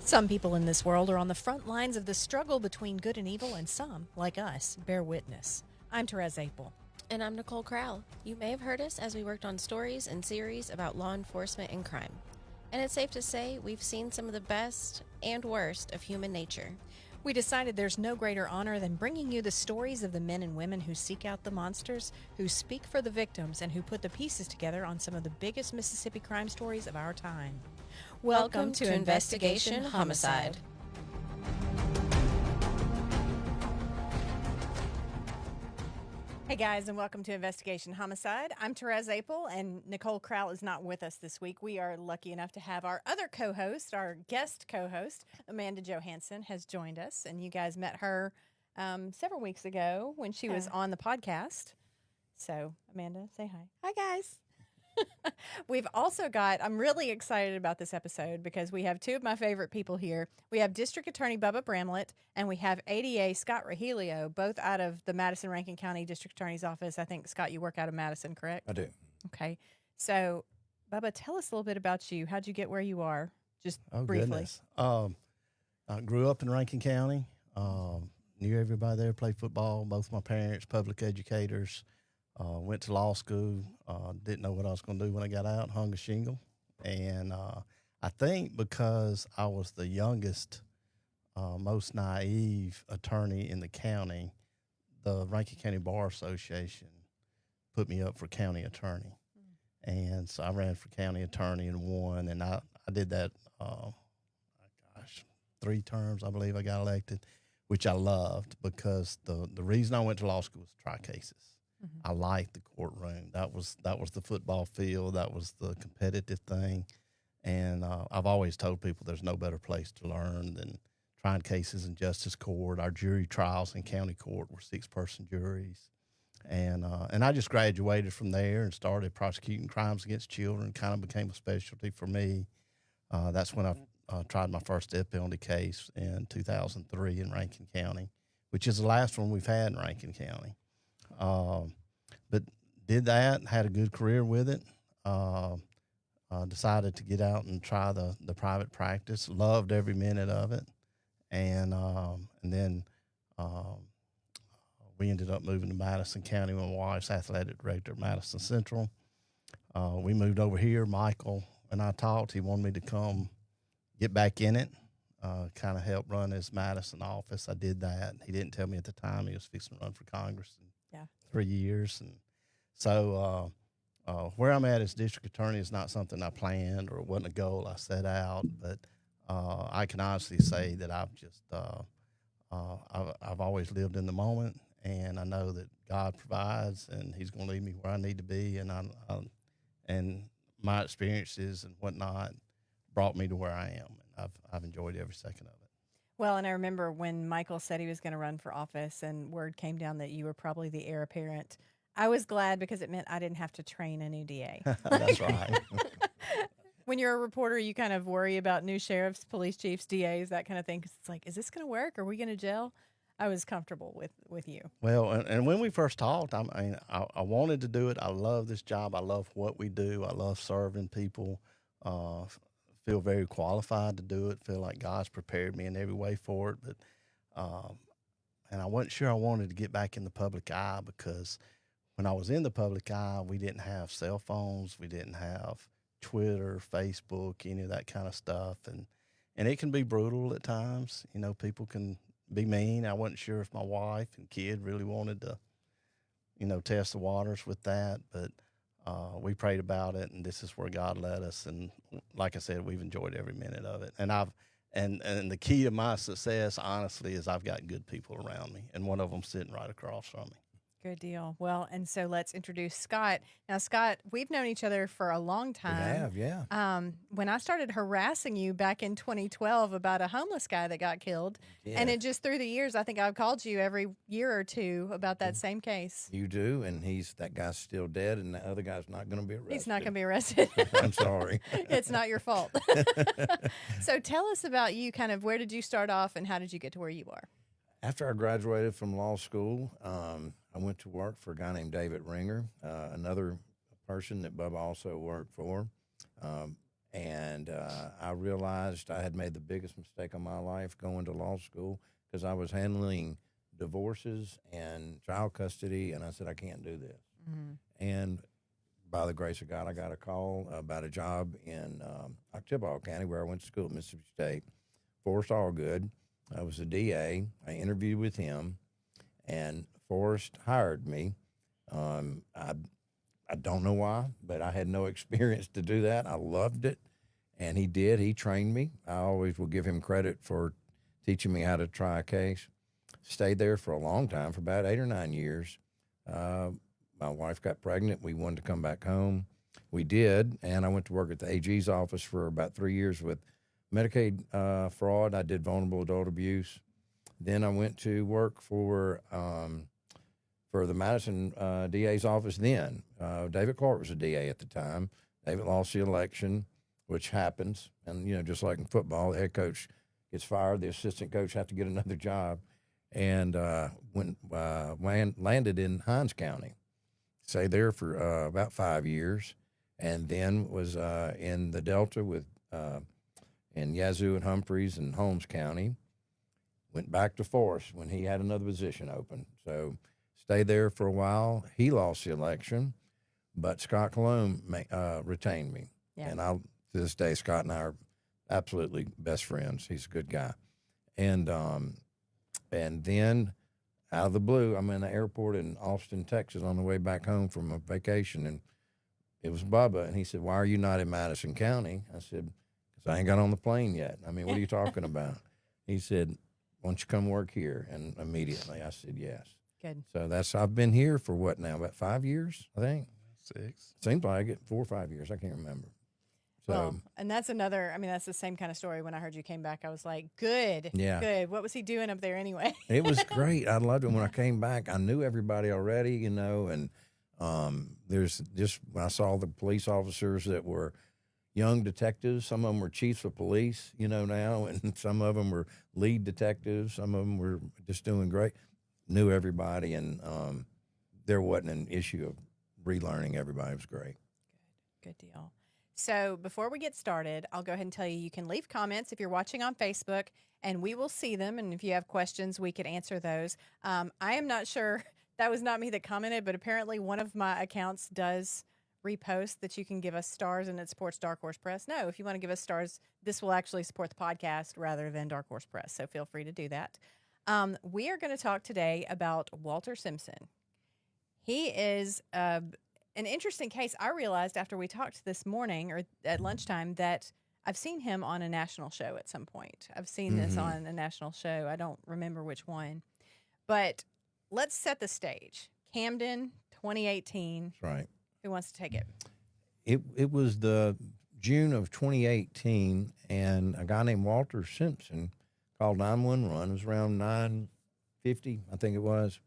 Some people in this world are on the front lines of the struggle between good and evil, and some, like us, bear witness. I'm Therese Apel. And I'm Nicole Crowell. You may have heard us as we worked on stories and series about law enforcement and crime. And it's safe to say we've seen some of the best and worst of human nature. We decided there's no greater honor than bringing you the stories of the men and women who seek out the monsters, who speak for the victims, and who put the pieces together on some of the biggest Mississippi crime stories of our time. Welcome to Investigation Homicide. Hey guys, and welcome to Investigation Homicide. I'm Therese Apel, and Nicole Crowell is not with us this week. We are lucky enough to have our other co-host, our guest co-host, Amanda Johansson, has joined us. And you guys met her several weeks ago when she was on the podcast. So, Amanda, say hi. Hi, guys. We've also got, I'm really excited about this episode because we have two of my favorite people here. We have District Attorney Bubba Bramlett, and we have ADA Scott Rogillio, both out of the Madison Rankin County District Attorney's Office. I think, Scott, you work out of Madison, correct? I do. Okay. So, Bubba, tell us a little bit about you. How'd you get where you are? Just briefly. Goodness. I grew up in Rankin County. Knew everybody there, played football. Both my parents, public educators. Went to law school, didn't know what I was going to do when I got out, hung a shingle. And I think because I was the youngest, most naive attorney in the county, the Rankin County Bar Association put me up for county attorney. And so I ran for county attorney and won. And I did that, 3 terms, I believe I got elected, which I loved because the reason I went to law school was to try cases. I liked the courtroom. That was the football field. That was the competitive thing. And I've always told people there's no better place to learn than trying cases in justice court. Our jury trials in county court were 6-person juries. And I just graduated from there and started prosecuting crimes against children. Kind of became a specialty for me. That's when I tried my first death penalty case in 2003 in Rankin County, which is the last one we've had in Rankin County. But did that, had a good career with it, decided to get out and try the private practice, loved every minute of it. And then we ended up moving to Madison County when my wife's athletic director at Madison Central. We moved over here. Michael and I talked. He wanted me to come get back in it, kind of help run his Madison office. I did that. He didn't tell me at the time he was fixing to run for Congress. 3 years. And so where I'm at as district attorney is not something I planned or wasn't a goal I set out, but I can honestly say that I've always lived in the moment, and I know that God provides and he's going to lead me where I need to be. And and my experiences and whatnot brought me to where I am. And I've enjoyed every second of it. Well, and I remember when Michael said he was going to run for office and word came down that you were probably the heir apparent. I was glad because it meant I didn't have to train a new DA. That's right. When you're a reporter, you kind of worry about new sheriffs, police chiefs, DAs, that kind of thing. 'Cause it's like, is this going to work? Are we going to gel? I was comfortable with you. Well, and when we first talked, I wanted to do it. I love this job. I love what we do. I love serving people. Feel very qualified to do it, feel like God's prepared me in every way for it. But, and I wasn't sure I wanted to get back in the public eye because when I was in the public eye, we didn't have cell phones. We didn't have Twitter, Facebook, any of that kind of stuff. And it can be brutal at times. You know, people can be mean. I wasn't sure if my wife and kid really wanted to, test the waters with that. But we prayed about it, and this is where God led us. And like I said, we've enjoyed every minute of it. And and the key to my success, honestly, is I've got good people around me, and one of them sitting right across from me. Good deal. Well, and so let's introduce Scott. Now, Scott, we've known each other for a long time. We have, yeah. When I started harassing you back in 2012 about a homeless guy that got killed, and it just through the years, I think I've called you every year or two about that same case. You do, and that guy's still dead, and the other guy's not going to be arrested. He's not going to be arrested. I'm sorry. It's not your fault. So tell us about you, kind of where did you start off and how did you get to where you are? After I graduated from law school, I went to work for a guy named David Ringer, another person that Bubba also worked for. And I realized I had made the biggest mistake of my life going to law school because I was handling divorces and child custody, and I said, I can't do this. And by the grace of God, I got a call about a job in Octiball County, where I went to school at Mississippi State. Forrest Allgood, I was a DA. I interviewed with him, and Forrest hired me. I don't know why, but I had no experience to do that. I loved it, and he did. He trained me. I always will give him credit for teaching me how to try a case. Stayed there for a long time, for about 8 or 9 years. My wife got pregnant. We wanted to come back home. We did, and I went to work at the AG's office for about 3 years with Medicaid fraud. I did vulnerable adult abuse. Then I went to work for the Madison DA's office then. David Clark was a DA at the time. David lost the election, which happens. And, just like in football, the head coach gets fired. The assistant coach has to get another job. And landed in Hinds County. Stayed there for about 5 years. And then was in the Delta with in Yazoo and Humphreys and Holmes County. Went back to Forrest when he had another position open. So stayed there for a while. He lost the election, but Scott Cologne retained me. Yeah. And to this day, Scott and I are absolutely best friends. He's a good guy. And then out of the blue, I'm in the airport in Austin, Texas, on the way back home from a vacation, and it was Bubba, and he said, "Why are you not in Madison County?" I said, "Because I ain't got on the plane yet." I mean, what are you talking about? He said, "Why don't you come work here?" And immediately I said, yes. Good. So I've been here for what now, about 5 years, I think? 6. Seems like it, 4 or 5 years, I can't remember. So, Well, and that's that's the same kind of story. When I heard you came back, I was like, good. Yeah. Good. What was he doing up there anyway? it was great. I loved it. When I came back, I knew everybody already, and there's just, when I saw the police officers that were young detectives, some of them were chiefs of police, now, and some of them were lead detectives. Some of them were just doing great. Knew everybody, and there wasn't an issue of relearning everybody. It was great. Good deal. So before we get started, I'll go ahead and tell you can leave comments if you're watching on Facebook, and we will see them. And if you have questions, we could answer those. I am not sure. That was not me that commented, but apparently one of my accounts does repost that you can give us stars and it supports Dark Horse Press. No, if you want to give us stars, this will actually support the podcast rather than Dark Horse Press. So feel free to do that. We are going to talk today about Walter Simpson. He is an interesting case. I realized after we talked this morning or at lunchtime that I've seen him on a national show at some point. I've seen this on a national show. I don't remember which one. But let's set the stage. Camden, 2018. That's right. Who wants to take it? It was the June of 2018, and a guy named Walter Simpson called 911. It was around 9:50, I think it was.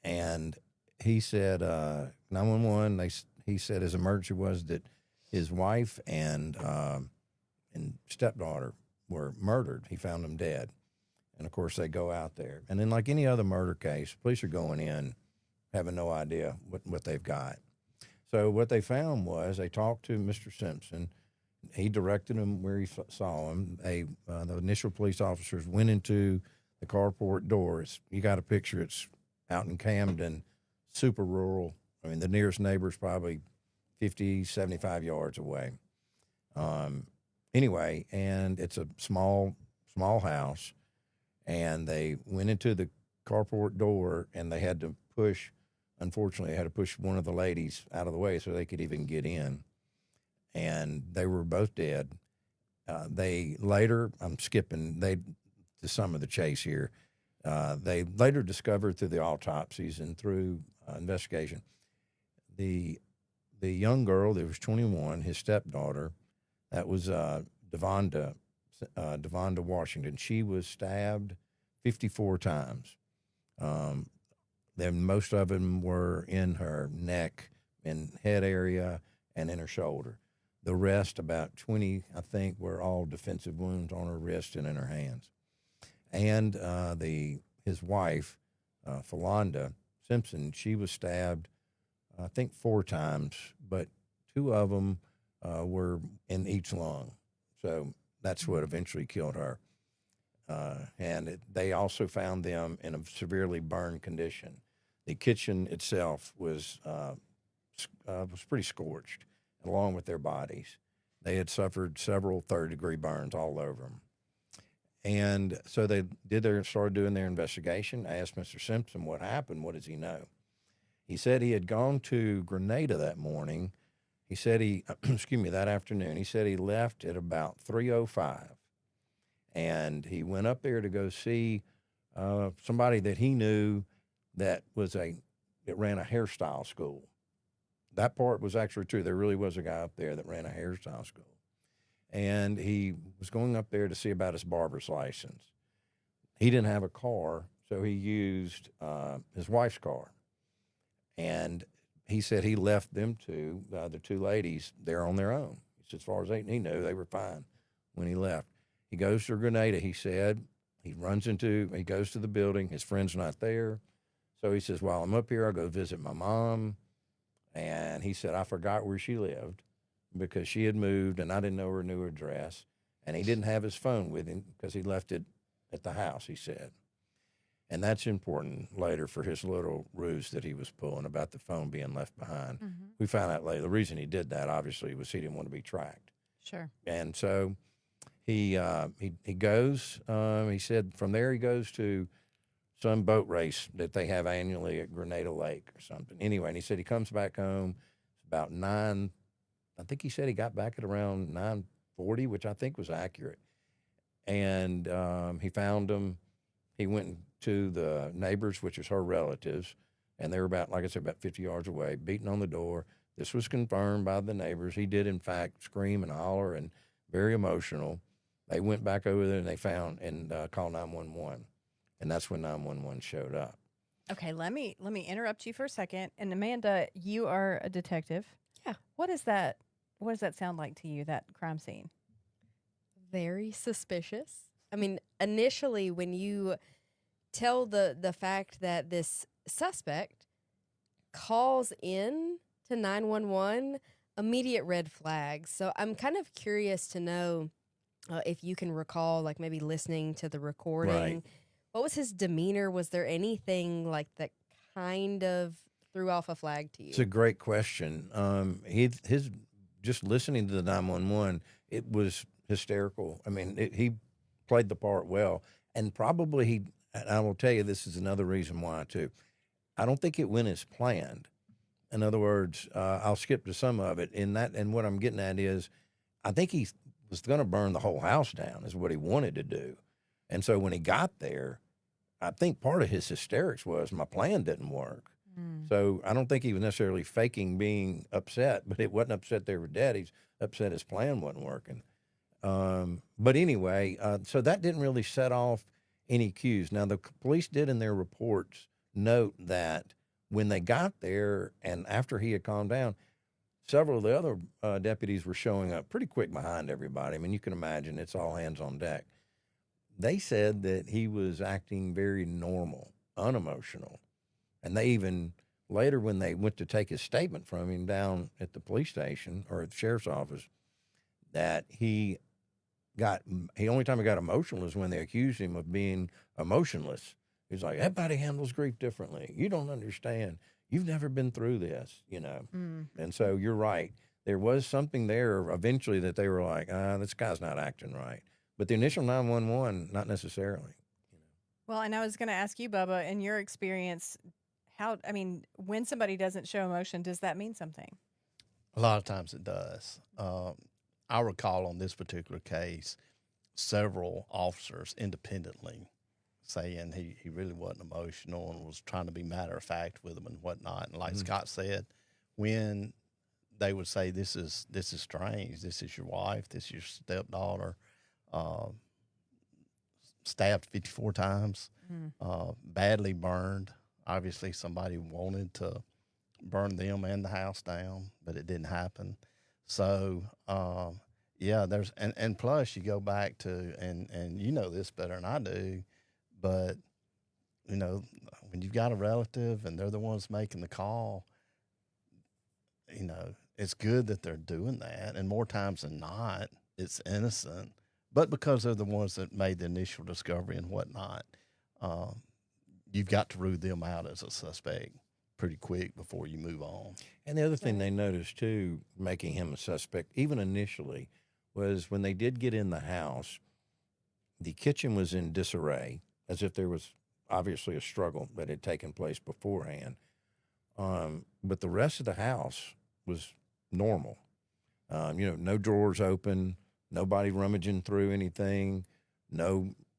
And he said, 911, he said his emergency was that his wife and stepdaughter were murdered. He found them dead. And, of course, they go out there. And then like any other murder case, police are going in having no idea what they've got. So what they found was they talked to Mr. Simpson. He directed them where he saw him. The initial police officers went into the carport door. You got a picture. It's out in Camden, super rural. I mean, the nearest neighbor is probably 50, 75 yards away. Anyway, and it's a small house. And they went into the carport door, and they had to push one of the ladies out of the way so they could even get in. And they were both dead. They later, I'm skipping to some of the chase here. They later discovered through the autopsies and through investigation, the young girl that was 21, his stepdaughter, that was Davonda Washington. She was stabbed 54 times. Then most of them were in her neck and head area and in her shoulder. The rest, about 20, I think, were all defensive wounds on her wrist and in her hands. And his wife, Falonda Simpson, she was stabbed, I think, 4 times, but 2 of them were in each lung. So that's what eventually killed her. They also found them in a severely burned condition. The kitchen itself was pretty scorched, along with their bodies. They had suffered several third-degree burns all over them. And so they started doing their investigation. I asked Mr. Simpson what happened. What does he know? He said he had gone to Grenada that morning. He said that afternoon. He said he left at about 3:05. And he went up there to go see somebody that he knew that ran a hairstyle school. That part was actually true. There really was a guy up there that ran a hairstyle school. And he was going up there to see about his barber's license. He didn't have a car, so he used his wife's car. And he said he left them two, the two ladies, there on their own. As far as he knew, they were fine when he left. He goes to Grenada, he said. He goes to the building. His friend's not there. So he says, while I'm up here, I'll go visit my mom. And he said, I forgot where she lived because she had moved and I didn't know her new address. And he didn't have his phone with him because he left it at the house, he said. And that's important later for his little ruse that he was pulling about the phone being left behind. Mm-hmm. We found out later the reason he did that, obviously, was he didn't want to be tracked. Sure. And so he goes, he said from there he goes to some boat race that they have annually at Grenada Lake or something. Anyway, and he said he comes back home about 9, I think he said he got back at around 9:40, which I think was accurate. And he found them. He went to the neighbors, which is her relatives, and they were about, like I said, about 50 yards away, beating on the door. This was confirmed by the neighbors. He did, in fact, scream and holler and very emotional. They went back over there and they found and called 911. And that's when 911 showed up. Okay, let me interrupt you for a second. And Amanda, you are a detective. Yeah. What does that sound like to you, that crime scene? Very suspicious. I mean, initially when you tell the fact that this suspect calls in to 911, immediate red flags. So I'm kind of curious to know if you can recall, like maybe listening to the recording. Right. What was his demeanor? Was there anything like that kind of threw off a flag to you? It's a great question. His just listening to the 911, it was hysterical. I mean, he played the part well, and probably and I will tell you, this is another reason why too. I don't think it went as planned. In other words, I'll skip to some of it. And what I'm getting at is, I think he was going to burn the whole house down, is what he wanted to do. And so when he got there, I think part of his hysterics was my plan didn't work. Mm. So I don't think he was necessarily faking being upset, but it wasn't upset they were dead. He's upset his plan wasn't working. But anyway, so that didn't really set off any cues. Now, the police did in their reports note that when they got there and after he had calmed down, several of the other deputies were showing up pretty quick behind everybody. I mean, you can imagine it's all hands on deck. They said that he was acting very normal, unemotional. And they even, later when they went to take his statement from him down at the police station or at the sheriff's office, that the only time he got emotional is when they accused him of being emotionless. He's like, everybody handles grief differently. You don't understand. You've never been through this, you know. Mm. And so you're right. There was something there eventually that they were like, this guy's not acting right. But the initial 911, not necessarily. You know. Well, and I was going to ask you, Bubba, in your experience, when somebody doesn't show emotion, does that mean something? A lot of times it does. I recall on this particular case, several officers independently saying he really wasn't emotional and was trying to be matter of fact with them and whatnot. And like Scott said, when they would say, this is strange, this is your wife, this is your stepdaughter, stabbed 54 times, badly burned. Obviously somebody wanted to burn them and the house down, but it didn't happen. So, there's, and plus you go back to, and you know this better than I do, but, you know, when you've got a relative and they're the ones making the call, you know, it's good that they're doing that, and more times than not, it's innocent. But because they're the ones that made the initial discovery and whatnot, you've got to rule them out as a suspect pretty quick before you move on. And the other thing they noticed too, making him a suspect, even initially, was when they did get in the house, the kitchen was in disarray, as if there was obviously a struggle that had taken place beforehand. But the rest of the house was normal. No drawers open, nobody rummaging through anything,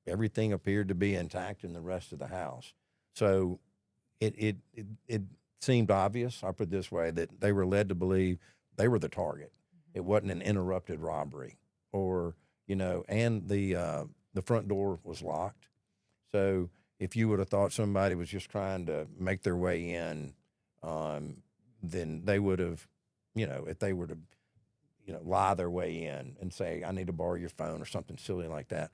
everything appeared to be intact in the rest of the house. So it seemed obvious, I'll put it this way, that they were led to believe they were the target. It wasn't an interrupted robbery, and the front door was locked. So if you would have thought somebody was just trying to make their way in, then they would have, if they were to, lie their way in and say, I need to borrow your phone or something silly like that,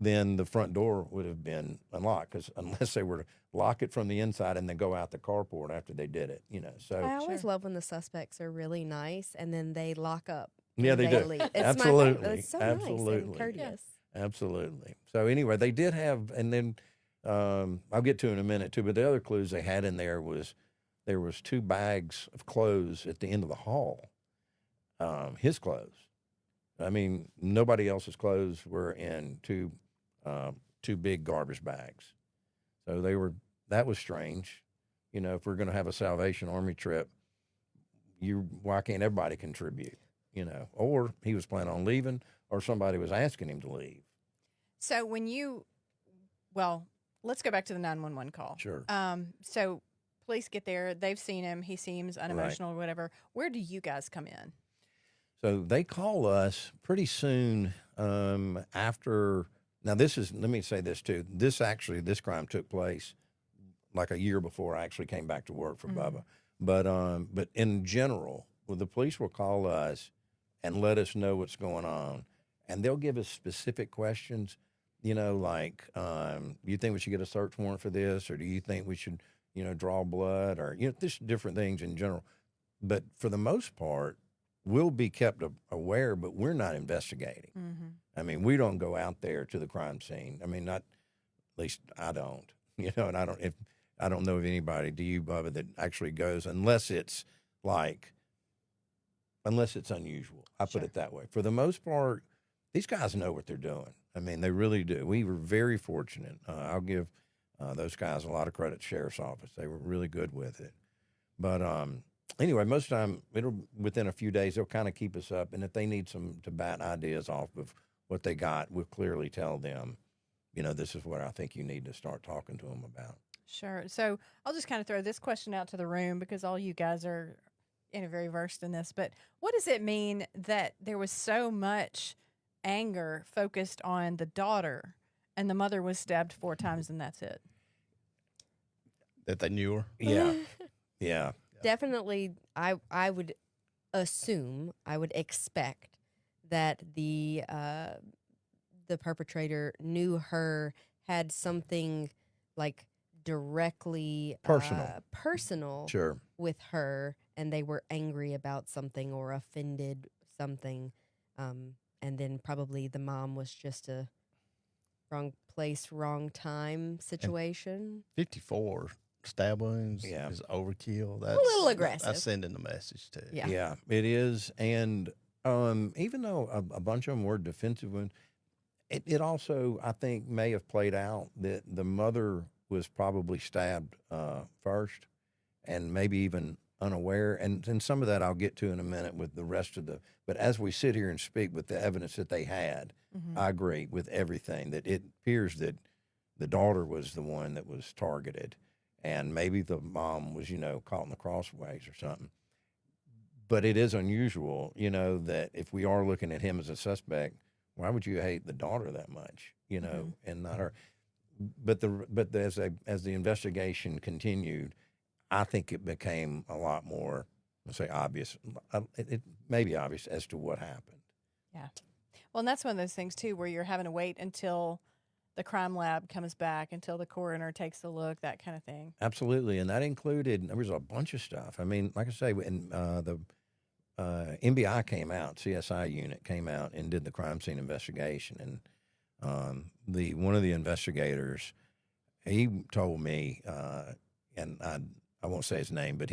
then the front door would have been unlocked, because unless they were to lock it from the inside and then go out the carport after they did it, So I always love when the suspects are really nice and then they lock up. Yeah, they do. Leave. It's Absolutely. My favorite. It's so Absolutely. nice and courteous. Absolutely. So anyway, they did have, and then I'll get to it in a minute too, but the other clues they had in there was 2 bags of clothes at the end of the hall, his clothes. I mean, nobody else's clothes were in 2 big garbage bags. So that was strange. If we're going to have a Salvation Army trip, why can't everybody contribute? Or he was planning on leaving, or somebody was asking him to leave. So let's go back to the 911 call. Sure. So police get there. They've seen him. He seems unemotional or whatever. Where do you guys come in? So they call us pretty soon after. Now, let me say this too. This crime took place like a year before I actually came back to work for Bubba. But in general, the police will call us and let us know what's going on. And they'll give us specific questions, like, you think we should get a search warrant for this? Or do you think we should, draw blood? Or, just different things in general. But for the most part, we'll be kept aware, but we're not investigating. Mm-hmm. I mean, we don't go out there to the crime scene. I mean, at least I don't, and I don't know of anybody, do you, Bubba, that actually goes unless it's unusual. I put it that way. For the most part, these guys know what they're doing. I mean, they really do. We were very fortunate. I'll give those guys a lot of credit, Sheriff's Office. They were really good with it. But anyway, most of the time, within a few days, they'll kind of keep us up. And if they need to bat ideas off of what they got, we'll clearly tell them, this is what I think you need to start talking to them about. Sure. So I'll just kind of throw this question out to the room because all you guys are very versed in this. But what does it mean that there was so much anger focused on the daughter and the mother was stabbed 4 times and that's it? That they knew her? Yeah. Yeah. Definitely, I would assume, I would expect that the perpetrator knew her, had something like directly personal Sure. with her, and they were angry about something or offended something, and then probably the mom was just a wrong place, wrong time situation. 54 stab wounds is overkill. That's a little aggressive. That's sending the message too. Yeah, it is. And even though a bunch of them were defensive wounds, it also, I think, may have played out that the mother was probably stabbed first and maybe even unaware. And some of that I'll get to in a minute with the rest of but as we sit here and speak with the evidence that they had, I agree with everything, that it appears that the daughter was the one that was targeted. And maybe the mom was, caught in the crossways or something. But it is unusual, that if we are looking at him as a suspect, why would you hate the daughter that much, and not her? But as the investigation continued, I think it became a lot more, let's say, obvious. It may be obvious as to what happened. Yeah. Well, and that's one of those things, too, where you're having to wait until the crime lab comes back, until the coroner takes a look, that kind of thing. Absolutely. And that included, there was a bunch of stuff. I mean, like I say, in MBI came out, CSI unit came out and did the crime scene investigation, and one of the investigators, he told me, and I won't say his name, but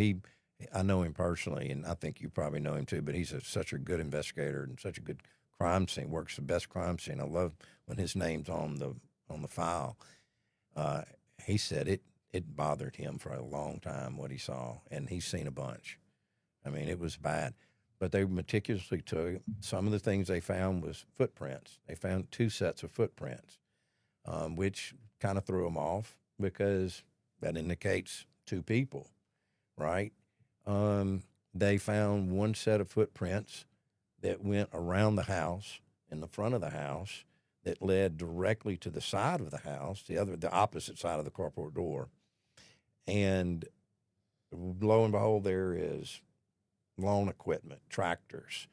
I know him personally, and I think you probably know him too. But he's such a good investigator and such a good crime scene. Works the best crime scene. I love when his name's on the file. He said it bothered him for a long time what he saw, and he's seen a bunch. I mean, it was bad. But they meticulously took some of the things they found was footprints. They found 2 sets of footprints, which kind of threw them off because that indicates 2 people, right? They found 1 set of footprints that went around the house, in the front of the house, that led directly to the side of the house, the opposite side of the carport door. And lo and behold, there is lawn equipment, tractors,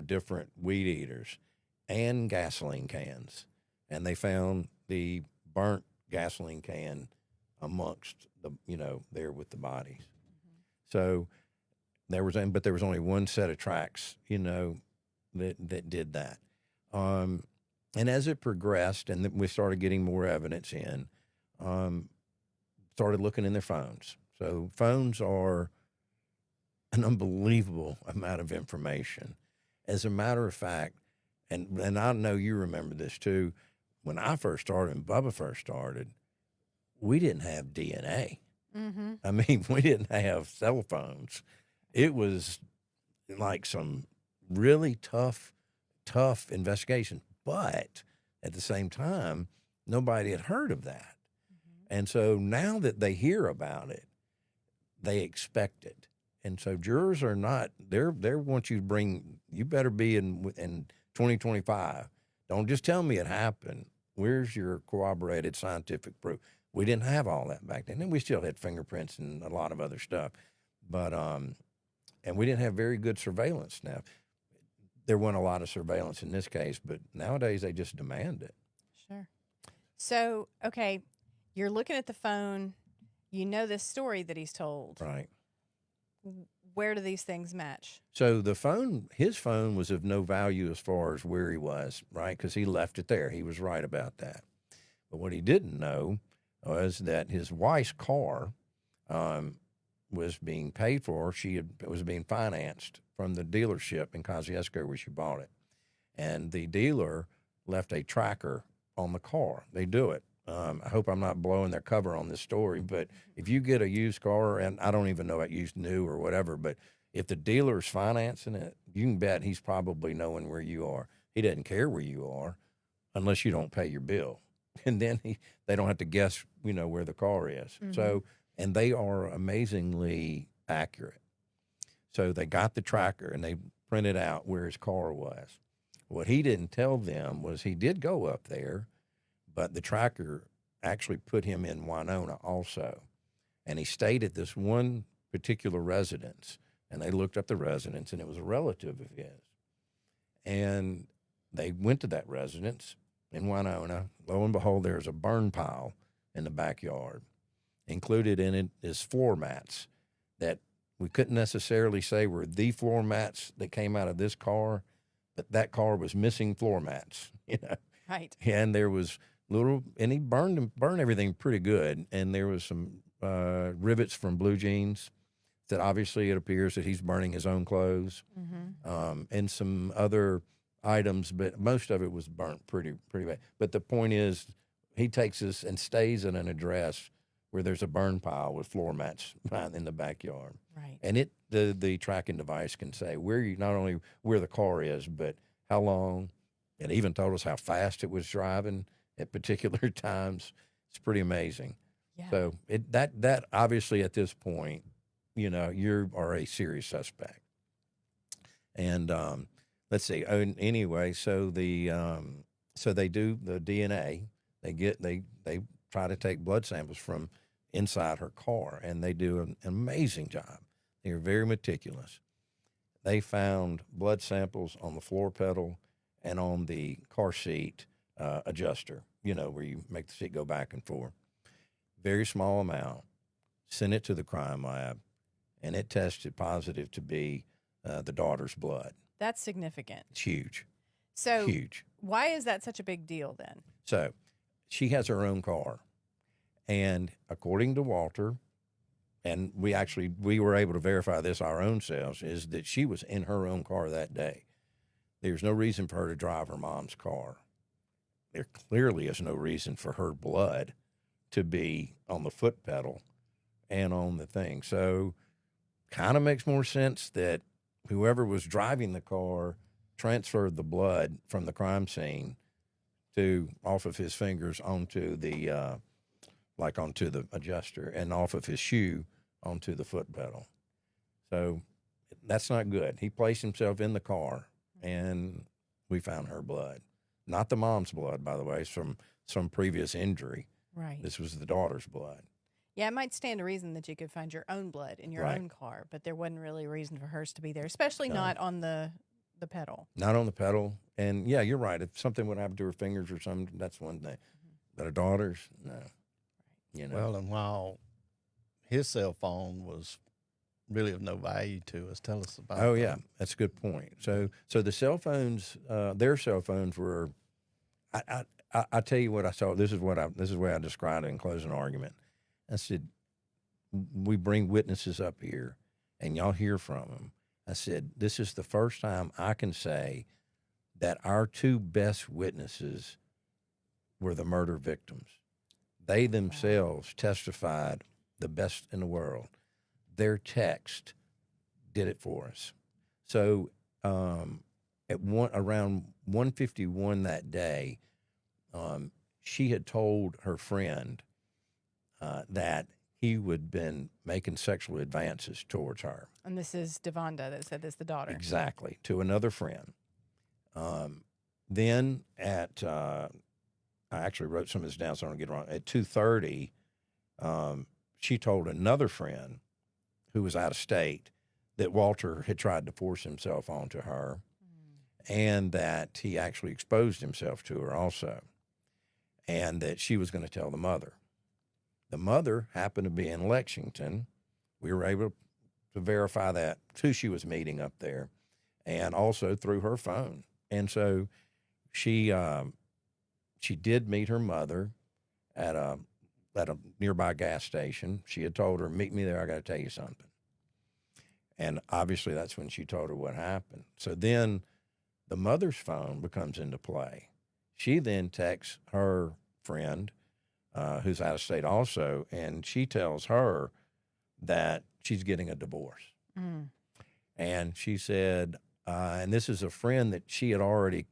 different weed eaters, and gasoline cans. And they found the burnt gasoline can amongst there with the bodies. Mm-hmm. So there was only 1 set of tracks, that did that. And as it progressed and we started getting more evidence in, started looking in their phones. So phones are an unbelievable amount of information. As a matter of fact, and I know you remember this too, when I first started and Bubba first started, we didn't have DNA. Mm-hmm. I mean, we didn't have cell phones. It was like some really tough investigation. But at the same time, nobody had heard of that. Mm-hmm. And so now that they hear about it, they expect it. And so jurors are not, they want you to you better be in 2025. Don't just tell me it happened. Where's your corroborated scientific proof? We didn't have all that back then. And we still had fingerprints and a lot of other stuff. But, and we didn't have very good surveillance now. There wasn't a lot of surveillance in this case, but nowadays they just demand it. Sure. So, okay, you're looking at the phone. You know this story that he's told. Right. Where do these things match? So his phone was of no value as far as where he was, right? Because he left it there. He was right about that. But what he didn't know was that his wife's car was being paid for. It was being financed from the dealership in Kosciuszko where she bought it. And the dealer left a tracker on the car. They do it. I hope I'm not blowing their cover on this story, but if you get a used car, and I don't even know about used new or whatever, but if the dealer's financing it, you can bet he's probably knowing where you are. He doesn't care where you are unless you don't pay your bill. And then they don't have to guess, where the car is. Mm-hmm. So, and they are amazingly accurate. So they got the tracker and they printed out where his car was. What he didn't tell them was he did go up there, but the tracker actually put him in Winona also. And he stayed at this one particular residence, and they looked up the residence, and it was a relative of his. And they went to that residence in Winona. Lo and behold, there's a burn pile in the backyard. Included in it is floor mats that we couldn't necessarily say were the floor mats that came out of this car, but that car was missing floor mats, Right. And there was and he burned everything pretty good. And there was some rivets from blue jeans that obviously it appears that he's burning his own clothes, and some other items, but most of it was burnt pretty bad. But the point is, he takes us and stays at an address where there's a burn pile with floor mats in the backyard. Right. And the tracking device can say not only where the car is, but how long. It even told us how fast it was driving at particular times. It's pretty amazing. Yeah. So that obviously at this point, you are a serious suspect. And let's see. Anyway, so they do the DNA. They try to take blood samples from inside her car, and they do an amazing job. They are very meticulous. They found blood samples on the floor pedal and on the car seat adjuster, where you make the seat go back and forth. Very small amount. Sent it to the crime lab, and it tested positive to be the daughter's blood. That's significant. It's huge. So Huge. why is that such a big deal then? So she has her own car. And according to Walter, and we were able to verify this our own selves, is that she was in her own car that day. There's no reason for her to drive her mom's car. There clearly is no reason for her blood to be on the foot pedal and on the thing. So kind of makes more sense that whoever was driving the car transferred the blood from the crime scene off of his fingers onto the onto the adjuster, and off of his shoe onto the foot pedal. So that's not good. He placed himself in the car, and we found her blood. Not the mom's blood, by the way, from some previous injury. Right. This was the daughter's blood. Yeah, it might stand to reason that you could find your own blood in your Right. own car, but there wasn't really a reason for hers to be there, especially No. not on the pedal. Not on the pedal. And, yeah, you're right. If something would happen to her fingers or something, that's one thing. But her daughter's, no. You know. Well, and while his cell phone was really of no value to us, tell us about. Oh, yeah, that's a good point. So the cell phones, their cell phones were. I tell you what I saw. This is the way I described it in closing argument. I said, we bring witnesses up here, and y'all hear from them. I said, this is the first time I can say that our two best witnesses were the murder victims. They themselves testified the best in the world. Their text did it for us. So around 1:51 that day, she had told her friend that he had been making sexual advances towards her. And this is Davonda that said this, the daughter. Exactly, to another friend. Then I actually wrote some of this down so I don't get it wrong. At 2:30, she told another friend who was out of state that Walter had tried to force himself onto her, and that he actually exposed himself to her also, and that she was going to tell the mother. The mother happened to be in Lexington. We were able to verify that who she was meeting up there, and also through her phone. And so she did meet her mother at a nearby gas station. She had told her, meet me there, I got to tell you something. And obviously that's when she told her what happened. So then the mother's phone becomes into play. She then texts her friend, who's out of state also, and she tells her that she's getting a divorce. Mm. And she said, and this is a friend that she had already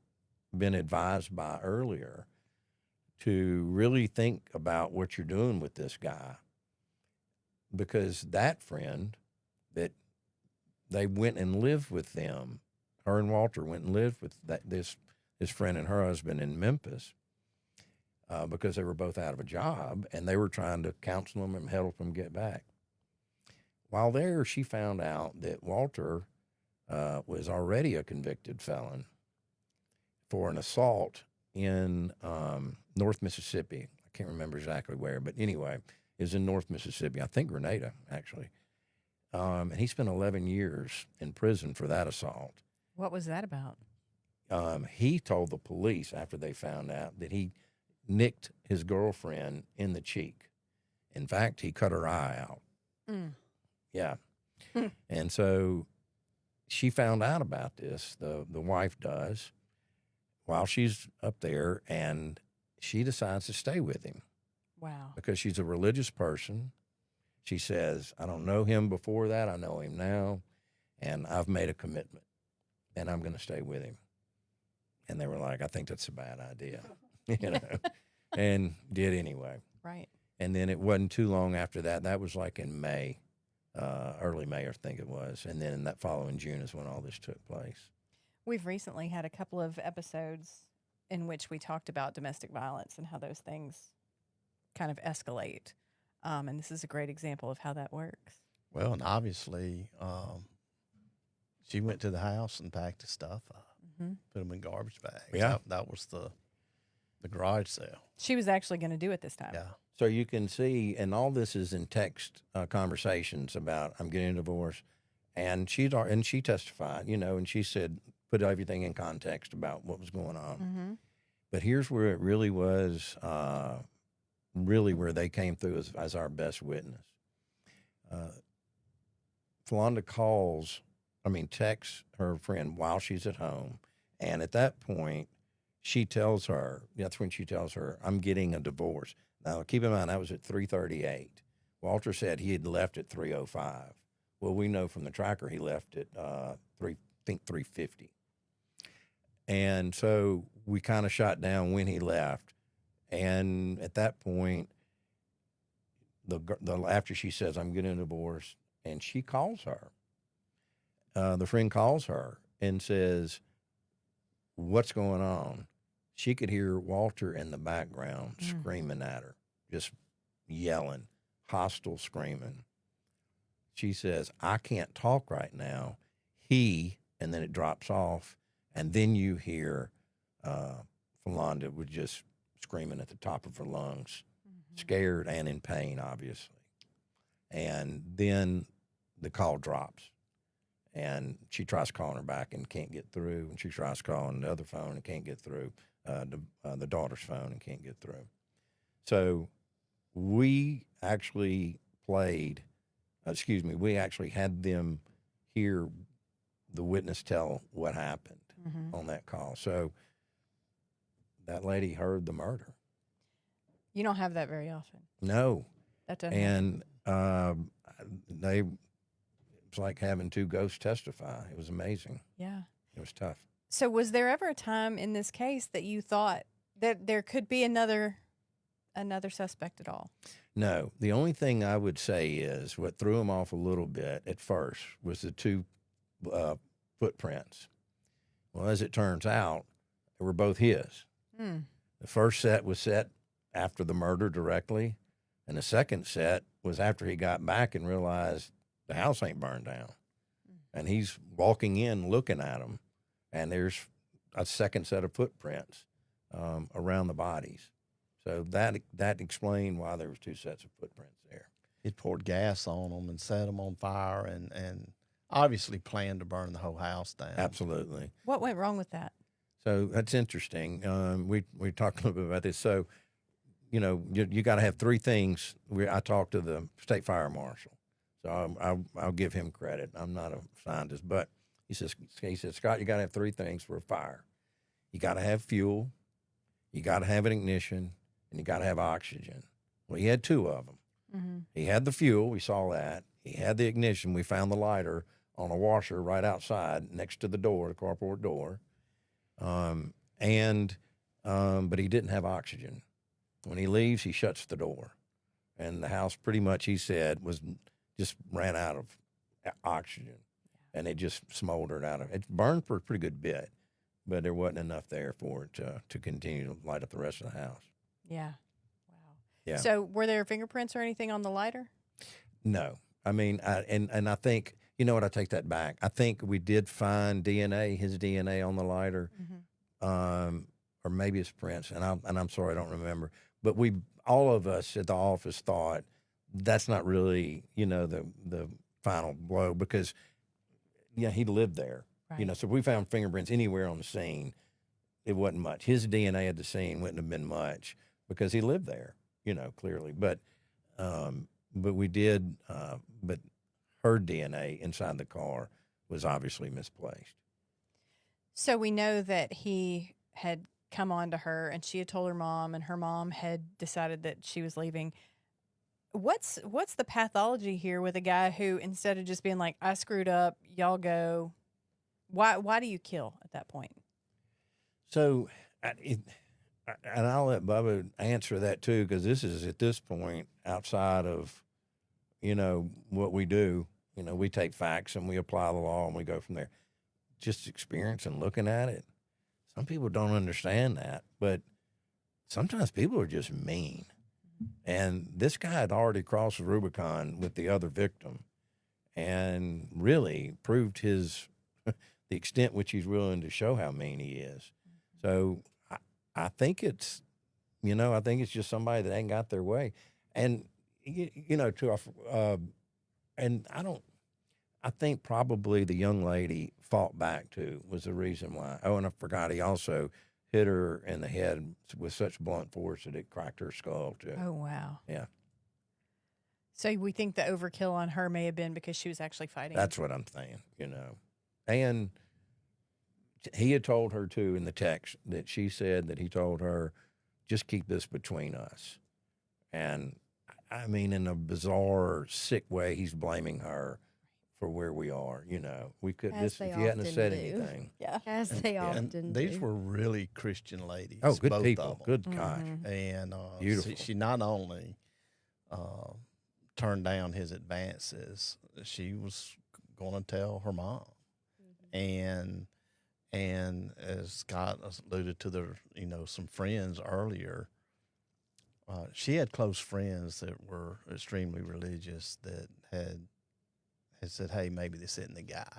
been advised by earlier, to really think about what you're doing with this guy, because that friend that they went and lived with them, her and Walter went and lived with this friend and her husband in Memphis, because they were both out of a job, and they were trying to counsel them and help them get back. While there, she found out that Walter was already a convicted felon for an assault in North Mississippi. I can't remember exactly where, but anyway, it was in North Mississippi. I think Grenada, actually. And he spent 11 years in prison for that assault. What was that about? He told the police after they found out that he nicked his girlfriend in the cheek. In fact, he cut her eye out. Mm. Yeah. And so she found out about this, the wife does, while she's up there, and she decides to stay with him. Wow. Because she's a religious person. She says, I don't know him before that. I know him now, and I've made a commitment, and I'm going to stay with him. And they were like, I think that's a bad idea, and did anyway. Right. And then it wasn't too long after that. That was like in May, early May, I think it was. And then that following June is when all this took place. We've recently had a couple of episodes in which we talked about domestic violence and how those things kind of escalate. And this is a great example of how that works. Well, and obviously, she went to the house and packed the stuff up, put them in garbage bags. Yeah. That was the garage sale. She was actually going to do it this time. Yeah. So you can see, and all this is in text conversations about, I'm getting a divorce. And she testified, and she said, put everything in context about what was going on. Mm-hmm. But here's where it really was, really where they came through as our best witness. Falonda texts her friend while she's at home. And at that point, that's when she tells her, I'm getting a divorce. Now, keep in mind, that was at 3:38. Walter said he had left at 3:05. Well, we know from the tracker he left at 3:50. And so we kind of shot down when he left. And at that point, after she says, I'm getting a divorce, and she calls her, the friend calls her and says, what's going on? She could hear Walter in the background screaming at her, just yelling, hostile screaming. She says, I can't talk right now. And then it drops off. And then you hear Falonda was just screaming at the top of her lungs, scared and in pain, obviously. And then the call drops. And she tries calling her back and can't get through. And she tries calling the other phone and can't get through, the daughter's phone and can't get through. So we actually we actually had them hear the witness tell what happened on that call. So that lady heard the murder. You don't have that very often. No. That doesn't happen. And it was like having two ghosts testify. It was amazing. Yeah. It was tough. So was there ever a time in this case that you thought that there could be another suspect at all? No. The only thing I would say is what threw him off a little bit at first was the two footprints. Well, as it turns out, they were both his. The first set was set after the murder directly, and the second set was after he got back and realized the house ain't burned down. And he's walking in looking at them, and there's a second set of footprints around the bodies. So that explained why there was two sets of footprints there. He poured gas on them and set them on fire and obviously planned to burn the whole house down. Absolutely. What went wrong with that? So that's interesting. We talked a little bit about this. So, you got to have three things. I talked to the state fire marshal, so I'll give him credit. I'm not a scientist, but he says, Scott, you got to have three things for a fire. You got to have fuel, you got to have an ignition, and you got to have oxygen. Well, he had two of them. He had the fuel. We saw that. He had the ignition. We found the lighter on a washer right outside next to the door, the carport door. But he didn't have oxygen. When he leaves, he shuts the door. And the house pretty much, he said, just ran out of oxygen. And it just smoldered out of it. It burned for a pretty good bit, but there wasn't enough there for it to continue to light up the rest of the house. Yeah. Wow. Yeah. So were there fingerprints or anything on the lighter? No. I mean, and I think, you know what, I take that back. I think we did find his DNA on the lighter, or maybe his prints, and I'm sorry, I don't remember. But all of us at the office thought that's not really, the final blow because, he lived there. Right. So if we found fingerprints anywhere on the scene, it wasn't much. His DNA at the scene wouldn't have been much because he lived there, clearly. But we did, but her DNA inside the car was obviously misplaced. So we know that he had come on to her and she had told her mom and her mom had decided that she was leaving. What's the pathology here with a guy who, instead of just being like, I screwed up, y'all go, why do you kill at that point? So, and I'll let Bubba answer that too, because this is at this point outside of, what we do. We take facts and we apply the law and we go from there. Just experience and looking at it. Some people don't understand that, but sometimes people are just mean. And this guy had already crossed the Rubicon with the other victim and really proved the extent which he's willing to show how mean he is. So I think it's, I think it's just somebody that ain't got their way. And, and I think probably the young lady fought back too was the reason why. Oh, and I forgot he also hit her in the head with such blunt force that it cracked her skull too. Oh, wow. Yeah, So we think the overkill on her may have been because she was actually fighting. that's what I'm saying. And he had told her too in the text that she said that he told her, just keep this between us. And I mean, in a bizarre, sick way, he's blaming her for where we are. We could As this if they you hadn't often said do. anything. Yeah. As they often And do. these were really Christian ladies. Oh, good both people. of them. Good gosh. And Beautiful. she not only turned down his advances, she was going to tell her mom. And as Scott alluded to, some friends earlier. She had close friends that were extremely religious that had said, "Hey, maybe this isn't the guy."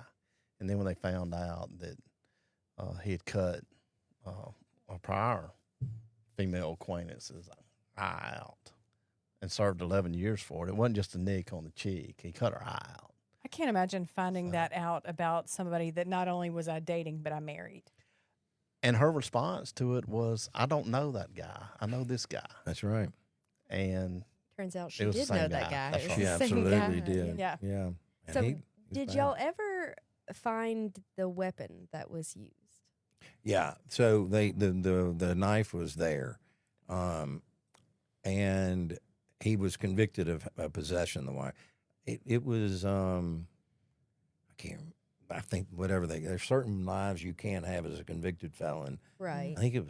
And then when they found out that he had cut a prior female acquaintance's eye out and served 11 years for it, it wasn't just a nick on the cheek. He cut her eye out. I can't imagine finding that out about somebody that not only was I dating, but I married. And her response to it was, "I don't know that guy. I know this guy." That's right. And Turns out she It was the did know same that guy. guy. That's It right. was She the same absolutely guy. did. Yeah. Yeah. And So he's did bad. y'all ever find the weapon that was used? Yeah. So the knife was there, and he was convicted of possession of the wife. It was I can't. I think there's certain knives you can't have as a convicted felon. Right. I think it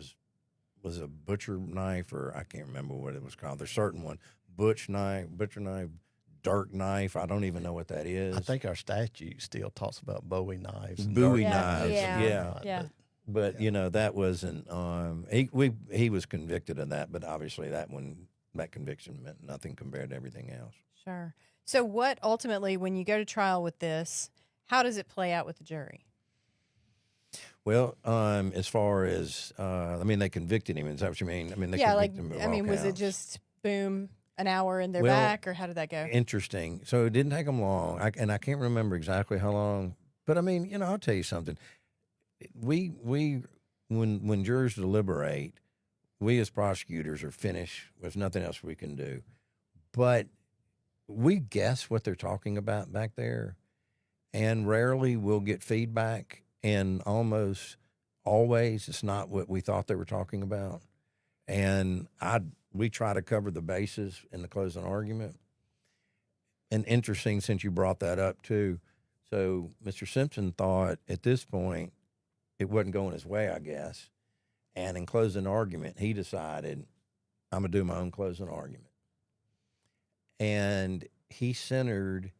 was a butcher knife, or I can't remember what it was called. There's certain one, butcher knife, dirk knife. I don't even know what that is. I think our statute still talks about Bowie knives. And Bowie dirk knives. Yeah. Yeah. Yeah. But that wasn't. He was convicted of that, but obviously that conviction meant nothing compared to everything else. Sure. So what ultimately, when you go to trial with this, how does it play out with the jury? Well, as far as they convicted him. Is that what you mean? I mean, they Yeah, like, convicted him of I mean, all was it counts. just boom, an hour and they're Well, back, or how did that go? Interesting. So it didn't take them long, and I can't remember exactly how long. But I mean, I'll tell you something. We when jurors deliberate, we as prosecutors are finished. There's nothing else we can do, but we guess what they're talking about back there, and rarely we'll get feedback, and almost always it's not what we thought they were talking about. And we try to cover the bases in the closing argument. And interesting, since you brought that up too. So Mr. Simpson thought at this point it wasn't going his way, I guess. And in closing argument, he decided, I'm going to do my own closing argument. And he centered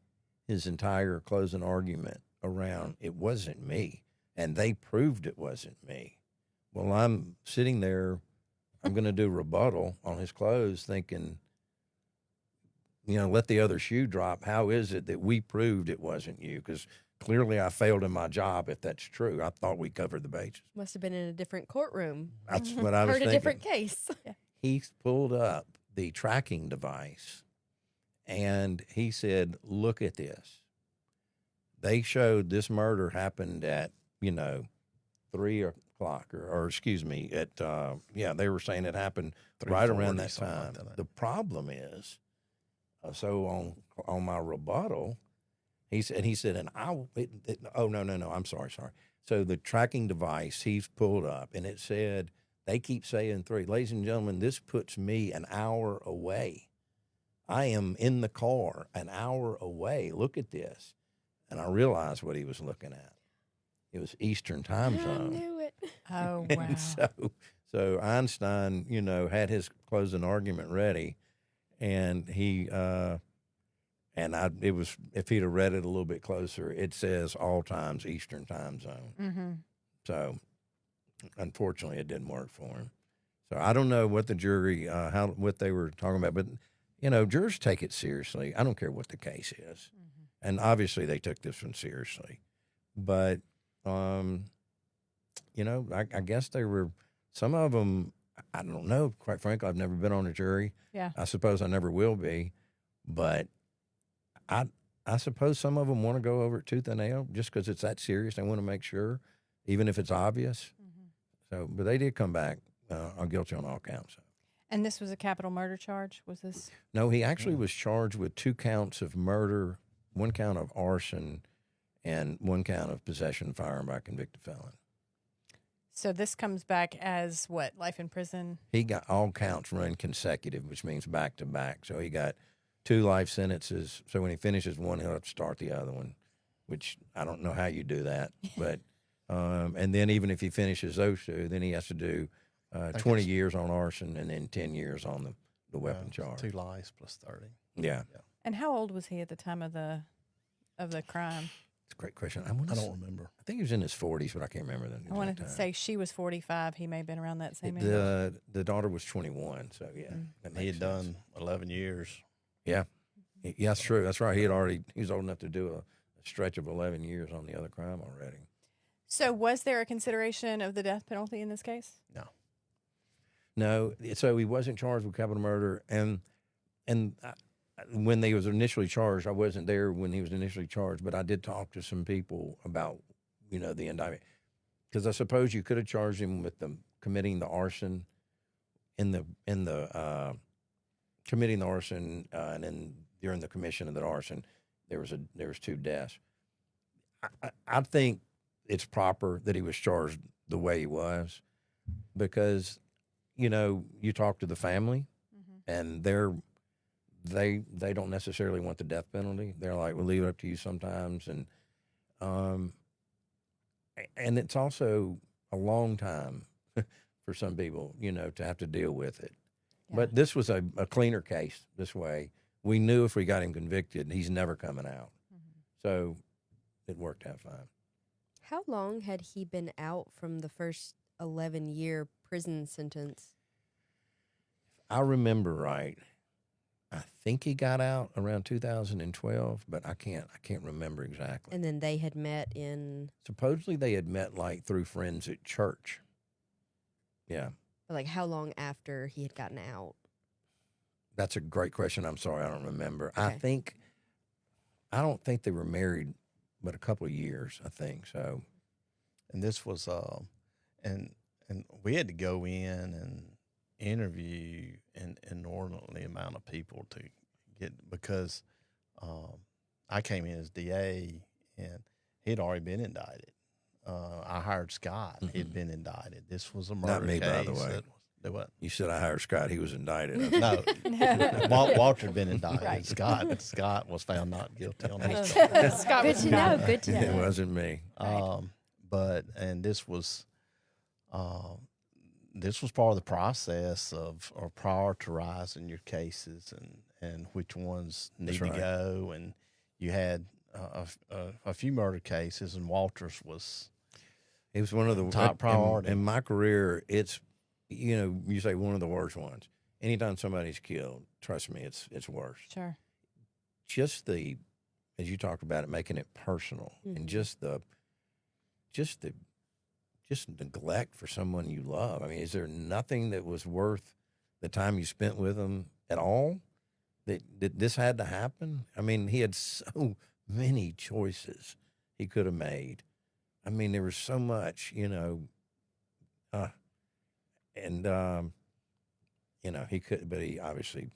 his entire closing argument around, it wasn't me. And they proved it wasn't me. Well, I'm sitting there, I'm going to do rebuttal on his close thinking, let the other shoe drop. How is it that we proved it wasn't you? Because clearly I failed in my job if that's true. I thought we covered the bases. Must have been in a different courtroom. That's what I was Heard thinking. a different case. He pulled up the tracking device and he said, look at this. They showed this murder happened at, 3 o'clock or excuse me, they were saying it happened right around that 3:40, something time. like that. The problem is, so on my rebuttal, he said, and no, I'm sorry. So the tracking device he's pulled up and it said, they keep saying 3. Ladies and gentlemen, this puts me an hour away. I am in the car an hour away. Look at this. And I realized what he was looking at. It was Eastern time I zone. knew it. Oh, wow. And so Einstein, had his closing argument ready, and it was, if he'd have read it a little bit closer, it says all times Eastern time zone. Mm-hmm. So unfortunately, it didn't work for him. So I don't know what the jury, what they were talking about, but jurors take it seriously. I don't care what the case is, and obviously they took this one seriously. But I guess they were, some of them, I don't know, quite frankly, I've never been on a jury. Yeah. I suppose I never will be, but I suppose some of them want to go over it tooth and nail just because it's that serious. They want to make sure, even if it's obvious. So, but they did come back guilty on all counts. And this was a capital murder charge? Was this? No, he actually was charged with 2 counts of murder, 1 count of arson, and 1 count of possession of firearm by a convicted felon. So this comes back as what, life in prison? He got all counts run consecutive, which means back to back. So he got 2 life sentences. So when he finishes one, he'll have to start the other one, which I don't know how you do that. But and then even if he finishes those 2, then he has to do 20 years on arson and then 10 years on the weapon charge. 2 lives plus 30. Yeah. And how old was he at the time of the crime? It's a great question. I don't remember. I think he was in his 40s, but I can't remember I want to say she was 45. He may have been around that same age. The daughter was 21, so yeah. That He makes had sense. done 11 years. Yeah. Yeah, that's true. That's right. He was old enough to do a stretch of 11 years on the other crime already. So was there a consideration of the death penalty in this case? No, so he wasn't charged with capital murder, and when he was initially charged, I wasn't there when he was initially charged, but I did talk to some people about, the indictment, because I suppose you could have charged him with committing the arson, committing the arson, and then during the commission of the arson, there was 2 deaths. I think it's proper that he was charged the way he was, because you talk to the family, and they don't necessarily want the death penalty. They're like, we'll leave it up to you sometimes, and it's also a long time for some people, to have to deal with it. Yeah. But this was a cleaner case this way. We knew if we got him convicted, he's never coming out. So it worked out fine. How long had he been out from the first 11-year prison sentence? I remember right. I think he got out around 2012, but I can't remember exactly. And then they had met in... Supposedly they had met through friends at church. Yeah. But how long after he had gotten out? That's a great question. I'm sorry, I don't remember. Okay. I don't think they were married, but a couple of years, I think so. And this was, and we had to go in and interview an inordinately amount of people to get, because I came in as DA and he'd already been indicted. I hired Scott. He'd been indicted. This was a murder Not me, case. by the way. What? You said I hired Scott. He was indicted. No, Walter had been indicted. Right. Scott was found not guilty on that. Scott Good was to Scott. know. Good to know. It wasn't me. And this was part of the process of prioritizing your cases and which ones need to go. And you had a few murder cases, and Walter's was. It was one of the top priority in my career. It's you say one of the worst ones. Anytime somebody's killed, trust me, it's worse. Sure. Just as you talked about it, making it personal, and just neglect for someone you love. I mean, is there nothing that was worth the time you spent with them at all? That this had to happen? I mean, he had so many choices he could have made. I mean, there was so much, he could, but he obviously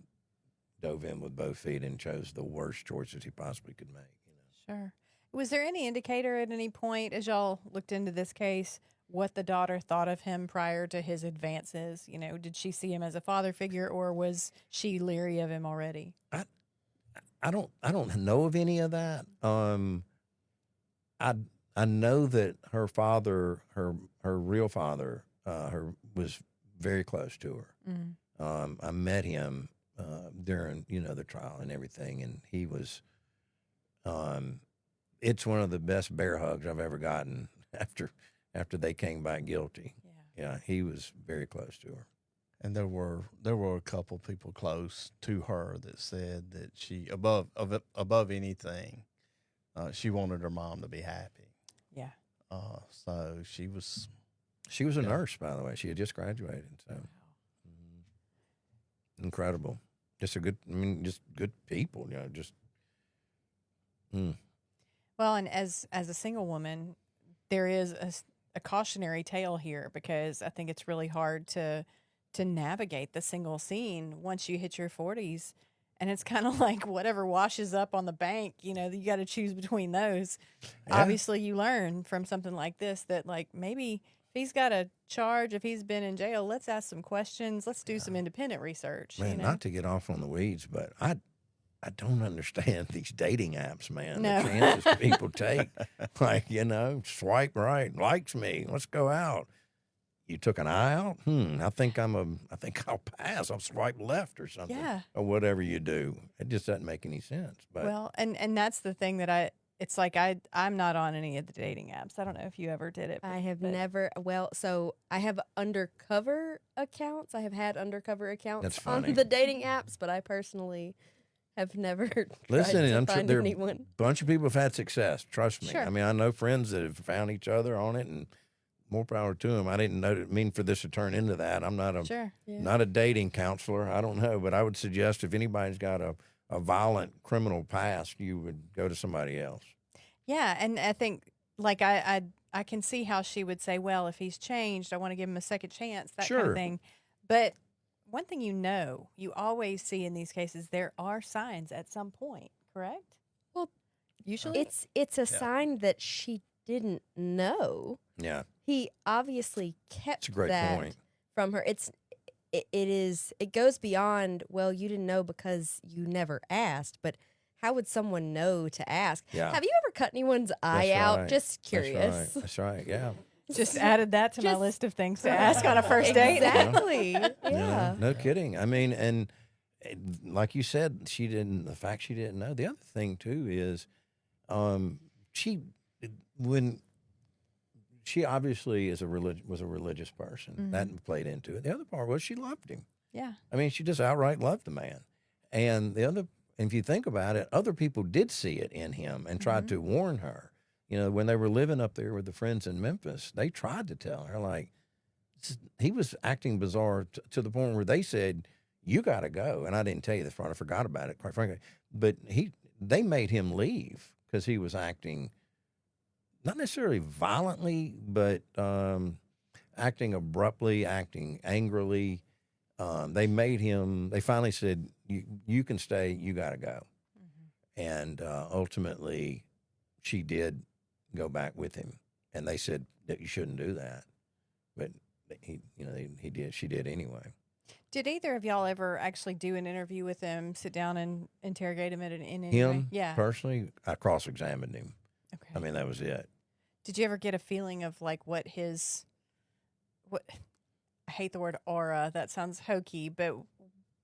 dove in with both feet and chose the worst choices he possibly could make. Sure. Was there any indicator at any point, as y'all looked into this case, what the daughter thought of him prior to his advances? Did she see him as a father figure, or was she leery of him already? I don't know of any of that. I know that her father, her real father, was very close to her. I met him during the trial and everything, and he was. It's one of the best bear hugs I've ever gotten after they came back guilty. Yeah, he was very close to her. And there were a couple people close to her that said that she above anything, she wanted her mom to be happy. Yeah. So she was a nurse, by the way. She had just graduated. So incredible. Just good people. Just Well, and as a single woman, there is a cautionary tale here because I think it's really hard to navigate the single scene once you hit your 40s. And it's kind of like whatever washes up on the bank, you got to choose between those. Yeah. Obviously, you learn from something like this that, like, maybe if he's got a charge, if he's been in jail, let's ask some questions. Let's do some independent research. Man, not to get off on the weeds, but I don't understand these dating apps, man. No. The chances people take, like, swipe right, likes me, let's go out. You took an eye out? I think I'll pass. I'll swipe left or something. Yeah. Or whatever you do. It just doesn't make any sense. But Well, and that's the thing that it's like I'm not on any of the dating apps. I don't know if you ever did it. I have but- never. Well, so I have undercover accounts. I have had undercover accounts That's on funny. the dating apps, but I personally have never listen, tried to I'm sure find there are anyone. a bunch of people have had success. Trust me. Sure. I mean, I know friends that have found each other on it, and more power to them. I didn't mean for this to turn into that. I'm not a Sure. Yeah. not a dating counselor. I don't know, but I would suggest if anybody's got a violent criminal past, you would go to somebody else. Yeah, and I think like I can see how she would say, well, if he's changed, I want to give him a second chance, that kind Sure. of thing. But one thing you always see in these cases, there are signs at some point, correct? Well, Usually, It's a sign that she didn't know. Yeah, He obviously kept it's a great that point. from her. It goes beyond, well, you didn't know because you never asked, but how would someone know to ask? Yeah. Have you ever cut anyone's eye That's out? right. Just curious. That's right. Yeah. just added that to my Just- list of things to ask on a first date. Exactly. You know, Yeah. no kidding. I mean, and like you said, the fact she didn't know. The other thing too is, she obviously was a religious person. That played into it. The other part was she loved him. Yeah. I mean, she just outright loved the man. And if you think about it, other people did see it in him and tried to warn her. When they were living up there with the friends in Memphis, they tried to tell her, like, he was acting bizarre to the point where they said, you got to go. And I didn't tell you this part. I forgot about it, quite frankly. But they made him leave because he was acting not necessarily violently, but acting abruptly, acting angrily. They finally said, you can stay, you got to go. And ultimately, she did go back with him. And they said that you shouldn't do that. But he did. She did anyway. Did either of y'all ever actually do an interview with him, sit down and interrogate him in any way? Him, Yeah. personally, I cross-examined him. Okay. I mean, that was it. Did you ever get a feeling of like what I hate the word aura, that sounds hokey, but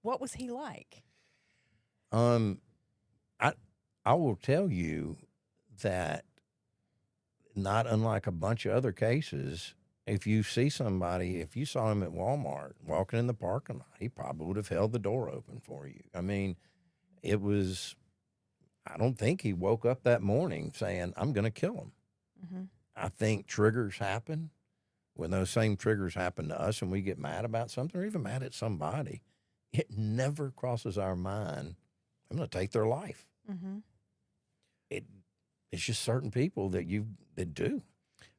what was he like? I will tell you that not unlike a bunch of other cases, if you saw him at Walmart walking in the parking lot, he probably would have held the door open for you. I mean, I don't think he woke up that morning saying, I'm going to kill him. Mm-hmm. I think triggers happen. When those same triggers happen to us and we get mad about something or even mad at somebody, it never crosses our mind, I'm going to take their life. Mm-hmm. It's just certain people that do.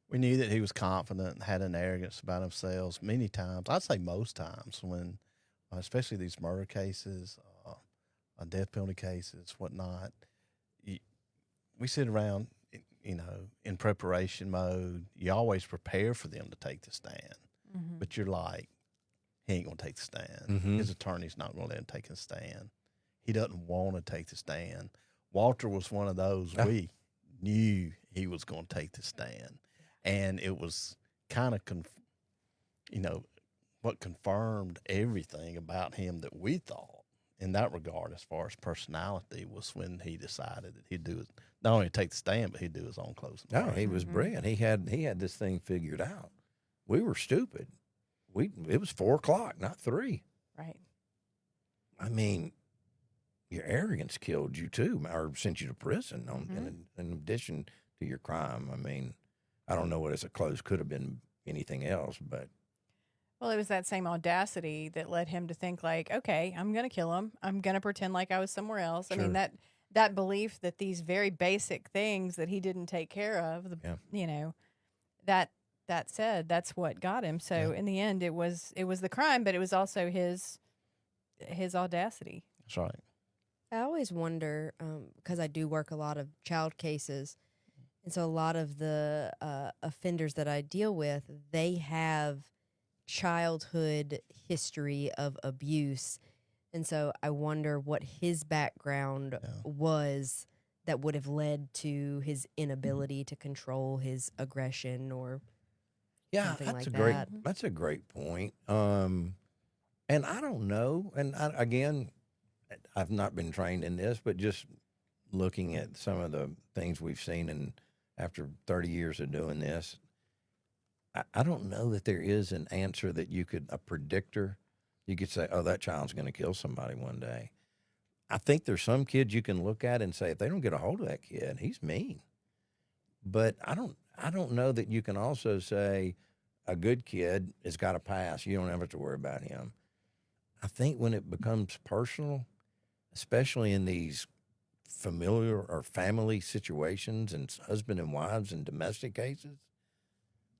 We knew that he was confident and had an arrogance about himself many times. I'd say most times when, especially these murder cases, death penalty cases, whatnot, we sit around, in preparation mode. You always prepare for them to take the stand. Mm-hmm. But you're like, he ain't going to take the stand. Mhm. His attorney's not going to let him take a stand. He doesn't want to take the stand. Walter was one of those. Yeah. We knew he was going to take the stand. And it was kind of, what confirmed everything about him that we thought in that regard, as far as personality, was when he decided that he'd do it, not only take the stand, but he'd do his own closing. No, argument. he was brilliant. He had this thing figured out. We were stupid. It was 4:00, not 3. Right. I mean, your arrogance killed you too, or sent you to prison in addition to your crime. I mean, I don't know what as a close could have been anything else, but Well, it was that same audacity that led him to think like, okay, I'm going to kill him. I'm going to pretend like I was somewhere else. I mean, Sure. that belief that these very basic things that he didn't take care of, you know, that said, that's what got him. So in the end, it was the crime, but it was also his audacity. That's right. I always wonder, because I do work a lot of child cases, and so a lot of the offenders that I deal with, they have childhood history of abuse. And so I wonder what his background was that would have led to his inability to control his aggression or something like that. That's a great point. And I don't know. And again, I've not been trained in this, but just looking at some of the things we've seen, and after 30 years of doing this, I don't know that there is an answer that a predictor. You could say, oh, that child's going to kill somebody one day. I think there's some kids you can look at and say, if they don't get a hold of that kid, he's mean. But I don't know that you can also say a good kid has got a pass. You don't have to worry about him. I think when it becomes personal, especially in these familiar or family situations and husband and wives and domestic cases,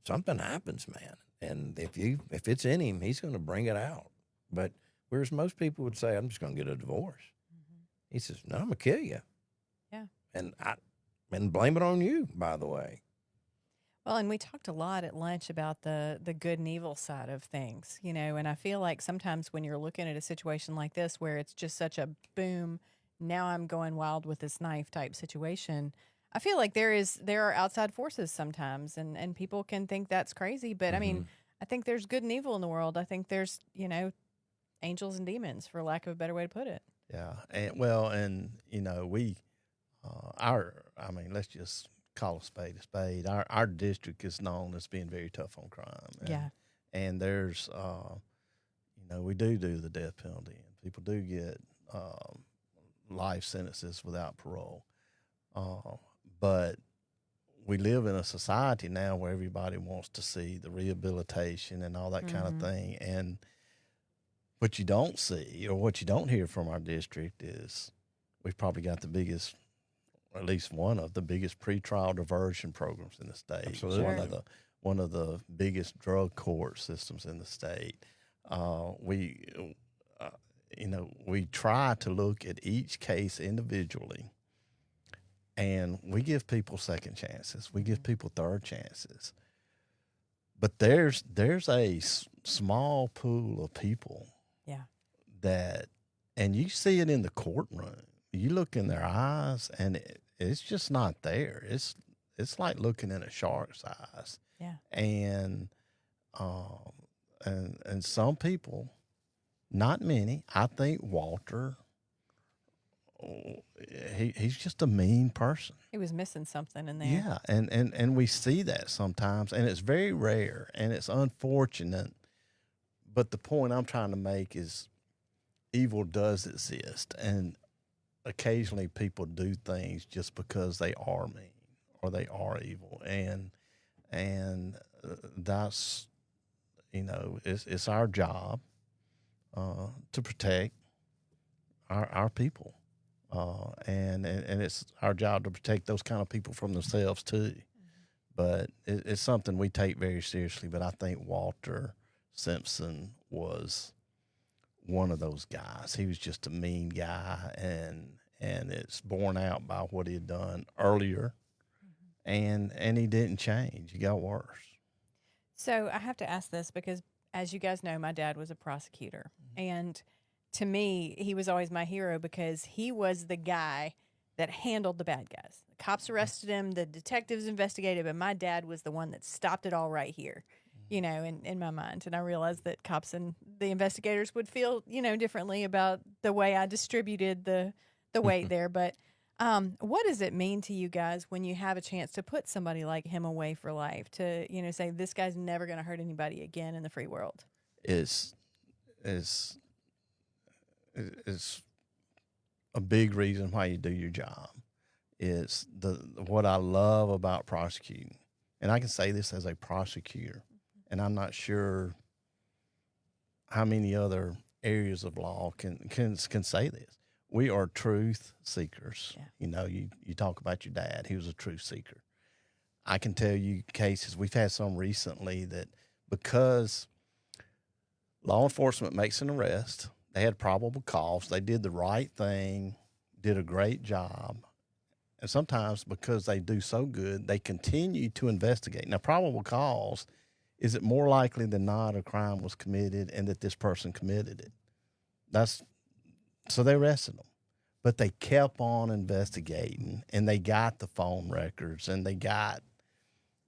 something happens, man. And if it's in him, he's going to bring it out. But whereas most people would say, I'm just going to get a divorce. Mm-hmm. He says, no, I'm going to kill you. Yeah. And blame it on you, by the way. Well, and we talked a lot at lunch about the good and evil side of things, you know, and I feel like sometimes when you're looking at a situation like this where it's just such a boom, now I'm going wild with this knife type situation, I feel like there are outside forces sometimes, and people can think that's crazy, but I mean, I think there's good and evil in the world. I think there's, you know, angels and demons, for lack of a better way to put it. Yeah. And you know, let's just call a spade a spade. Our district is known as being very tough on crime. And there's, you know, we do the death penalty, and people do get life sentences without parole. But we live in a society now where everybody wants to see the rehabilitation and all that kind of thing. And what you don't see or what you don't hear from our district is we've probably got the biggest, or at least one of the biggest pretrial diversion programs in the state. Absolutely. One of the biggest drug court systems in the state. We try to look at each case individually, and we give people second chances. We give people third chances. But there's a small pool of people and you see it in the courtroom. You look in their eyes, and it's just not there. It's like looking in a shark's eyes. Yeah. And some people, not many. I think Walter, he's just a mean person. He was missing something in there. Yeah, and we see that sometimes, and it's very rare, and it's unfortunate. But the point I'm trying to make is evil does exist, and occasionally people do things just because they are mean or they are evil, and that's, you know, it's our job to protect our people, and it's our job to protect those kind of people from themselves too. But it's something we take very seriously. But I think Walter Simpson was one of those guys. He was just a mean guy, and it's borne out by what he had done earlier, and he didn't change. He got worse. So I have to ask this because, as you guys know, my dad was a prosecutor, and to me, he was always my hero because he was the guy that handled the bad guys. The cops arrested him, the detectives investigated, but my dad was the one that stopped it all right here, you know, in my mind. And I realized that cops and the investigators would feel, you know, differently about the way I distributed the weight there. But what does it mean to you guys when you have a chance to put somebody like him away for life, to, you know, say this guy's never going to hurt anybody again in the free world? It's a big reason why you do your job. Is what I love about prosecuting, and I can say this as a prosecutor, and I'm not sure how many other areas of law can say this. we are truth seekers. Yeah. You know, you talk about your dad. He was a truth seeker. I can tell you cases, we've had some recently that because law enforcement makes an arrest, they had probable cause, they did the right thing, did a great job, and sometimes because they do so good, they continue to investigate. Now, probable cause, is it more likely than not a crime was committed and that this person committed it? So they arrested them. But they kept on investigating, and they got the phone records, and they got,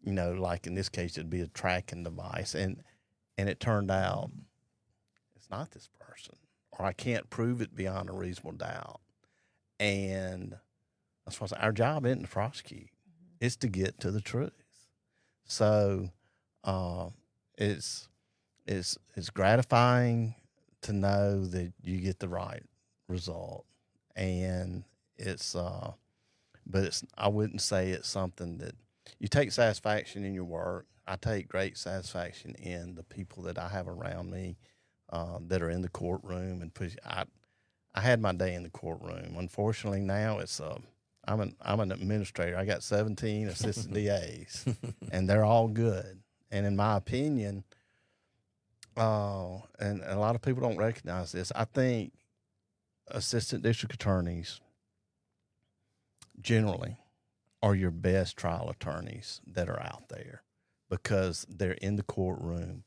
you know, like in this case, it'd be a tracking device. And it turned out it's not this person, or I can't prove it beyond a reasonable doubt. And that's why our job isn't to prosecute. It's to get to the truth. So it's gratifying to know that you get the right result. And I wouldn't say it's something that you take satisfaction in your work. I take great satisfaction in the people that I have around me that are in the courtroom and I had my day in the courtroom. Unfortunately, now I'm an administrator. I got 17 assistant DAs, and they're all good. And in my opinion, and a lot of people don't recognize this, I think assistant district attorneys generally are your best trial attorneys that are out there because they're in the courtroom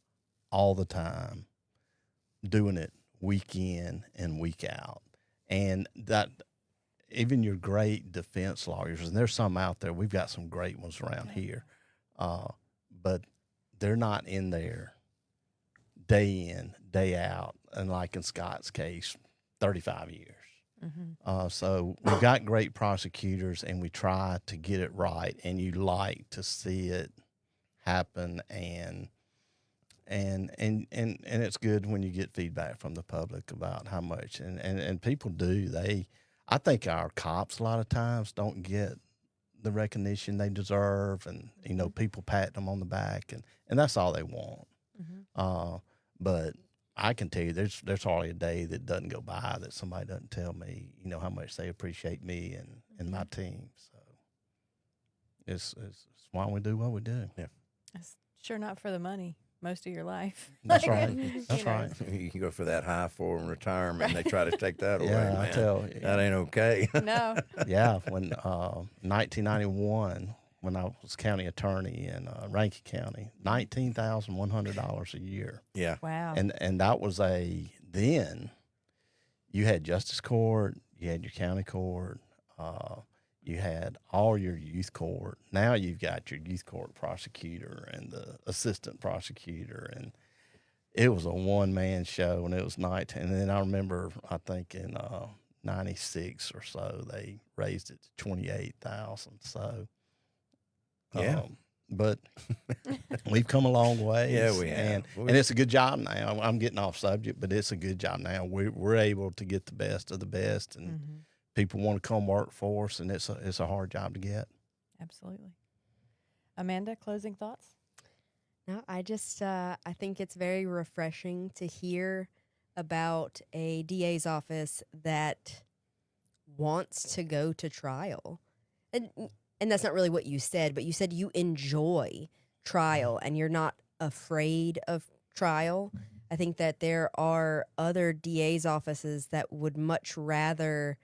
all the time, doing it week in and week out. And that even your great defense lawyers, and there's some out there, we've got some great ones around here, but they're not in there day in, day out, and like in Scott's case, 35 years. Mm-hmm. So we've got great prosecutors, and we try to get it right, and you like to see it happen, and it's good when you get feedback from the public about how much, and people do. I think our cops a lot of times don't get the recognition they deserve, and you know, people pat them on the back, and that's all they want. Mm-hmm. But I can tell you, there's hardly a day that doesn't go by that somebody doesn't tell me, you know, how much they appreciate me and my team. So it's why we do what we do. Yeah, That's sure not for the money most of your life. That's right. That's right. You can go for that high for retirement, and they try to take that away. Yeah, Man. I tell you, that ain't okay. No. Yeah, when 1991, when I was county attorney in Rankin County, $19,100 a year. Yeah. Wow. And that was then you had justice court, you had your county court, you had all your youth court. Now you've got your youth court prosecutor and the assistant prosecutor, and it was a one-man show, and it was night. And then I remember, I think in 96 or so, they raised it to 28,000. So, yeah. But we've come a long way. Yeah, we have. And it's a good job now. I'm getting off subject, but it's a good job now. We're able to get the best of the best, and people want to come work for us, and it's a hard job to get. Absolutely. Amanda, closing thoughts? No, I just I think it's very refreshing to hear about a DA's office that wants to go to trial. And that's not really what you said, but you said you enjoy trial and you're not afraid of trial. I think that there are other DA's offices that would much rather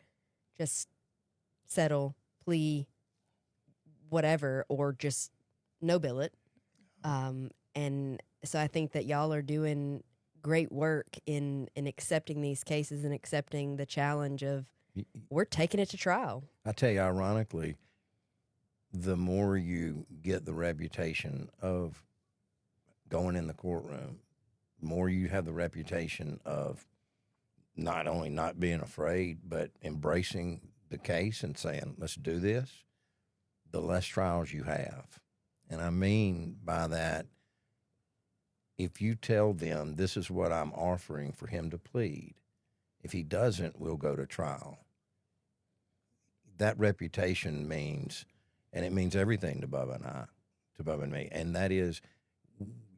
just settle, plea, whatever, or just no billet. And so I think that y'all are doing great work in accepting these cases and accepting the challenge of we're taking it to trial. I tell you, ironically, the more you get the reputation of going in the courtroom, the more you have the reputation of not only not being afraid, but embracing the case and saying, let's do this, the less trials you have. And I mean by that, if you tell them this is what I'm offering for him to plead, if he doesn't, we'll go to trial. That reputation means, and it means everything to Bubba and me, and that is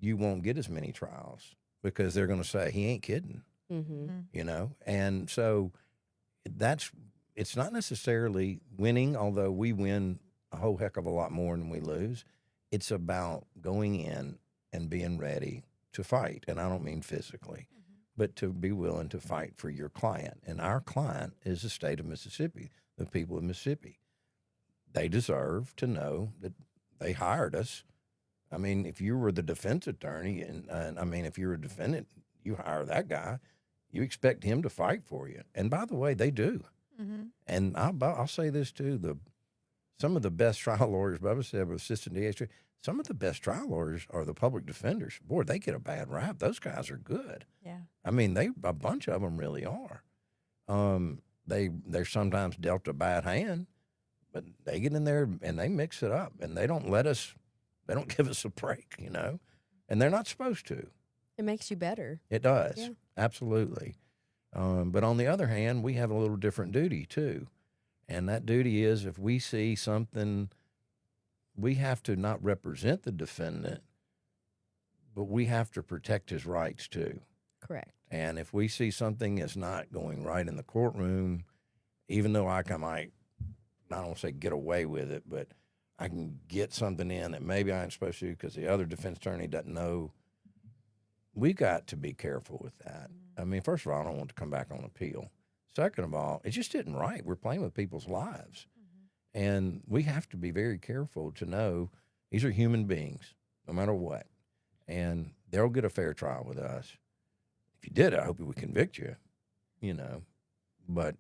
you won't get as many trials because they're going to say, he ain't kidding, you know? And so it's not necessarily winning, although we win a whole heck of a lot more than we lose. It's about going in and being ready to fight. And I don't mean physically, but to be willing to fight for your client. And our client is the state of Mississippi, the people of Mississippi. They deserve to know that they hired us. I mean, if you were the defense attorney, and I mean, if you're a defendant, you hire that guy, you expect him to fight for you. And by the way, they do. And I'll say this too: some of the best trial lawyers, Bubba said, with assistant DA, some of the best trial lawyers are the public defenders. Boy, they get a bad rap. Those guys are good. Yeah. I mean, a bunch of them really are. They're sometimes dealt a bad hand, but they get in there and they mix it up, and they don't give us a break, you know, and they're not supposed to. It makes you better. It does. Yeah. Absolutely. But on the other hand, we have a little different duty too. And that duty is, if we see something, we have to not represent the defendant, but we have to protect his rights too. Correct. And if we see something that's not going right in the courtroom, even though I don't want to say get away with it, but I can get something in that maybe I ain't supposed to because the other defense attorney doesn't know, we got to be careful with that. I mean, first of all, I don't want to come back on appeal. Second of all, it just isn't right. We're playing with people's lives. And we have to be very careful to know these are human beings, no matter what. And they'll get a fair trial with us. If you did, I hope we would convict you, you know. But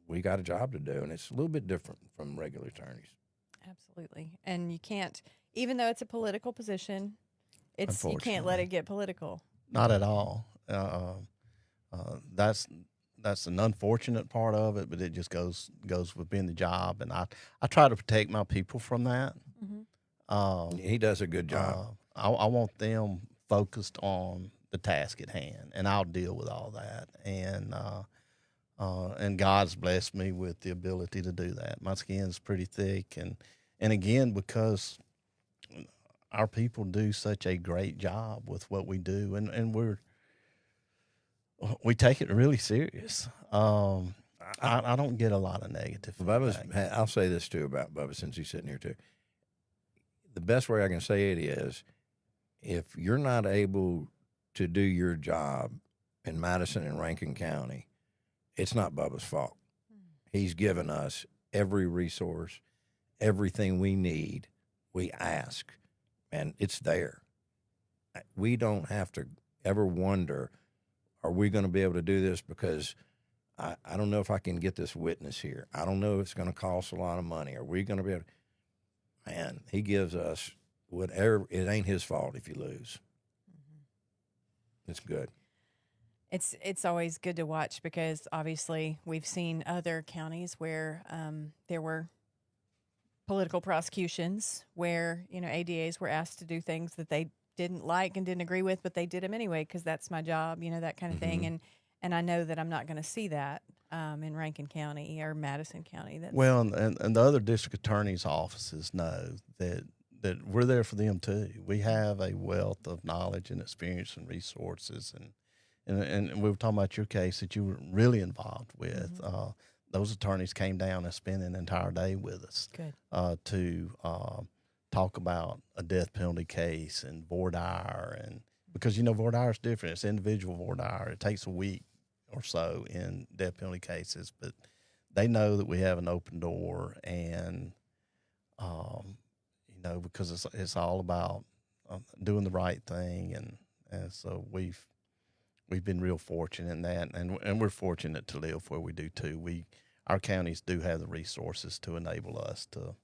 we got a job to do, and it's a little bit different from regular attorneys. Absolutely. And you can't, even though it's a political position, you can't let it get political. Not at all. That's an unfortunate part of it, but it just goes with being the job. And I try to protect my people from that. He does a good job. I want them focused on the task at hand, and I'll deal with all that. And God's blessed me with the ability to do that. My skin's pretty thick, and again, because our people do such a great job with what we do, and we take it really serious. I don't get a lot of negative feedback. I'll say this too about Bubba, since he's sitting here too. The best way I can say it is, if you're not able to do your job in Madison and Rankin County, it's not Bubba's fault. He's given us every resource, everything we need. We ask, and it's there. We don't have to ever wonder, are we going to be able to do this because I don't know if I can get this witness here. I don't know if it's going to cost a lot of money. Are we going to be able to? Man, he gives us whatever. It ain't his fault if you lose. It's good. It's always good to watch because obviously we've seen other counties where there were political prosecutions where, you know, ADAs were asked to do things that they didn't like and didn't agree with, but they did them anyway because that's my job, you know, that kind of thing. And I know that I'm not going to see that in Rankin County or Madison County. Well, and the other district attorney's offices know that we're there for them too. We have a wealth of knowledge and experience and resources, and we were talking about your case that you were really involved with. Those attorneys came down and spent an entire day with us to talk about a death penalty case and voir dire, and because you know voir dire is different. It's individual voir dire. It takes a week or so in death penalty cases, but they know that we have an open door, and you know, because it's all about doing the right thing, and so we've been real fortunate in that, and we're fortunate to live where we do too. Our counties do have the resources to enable us to.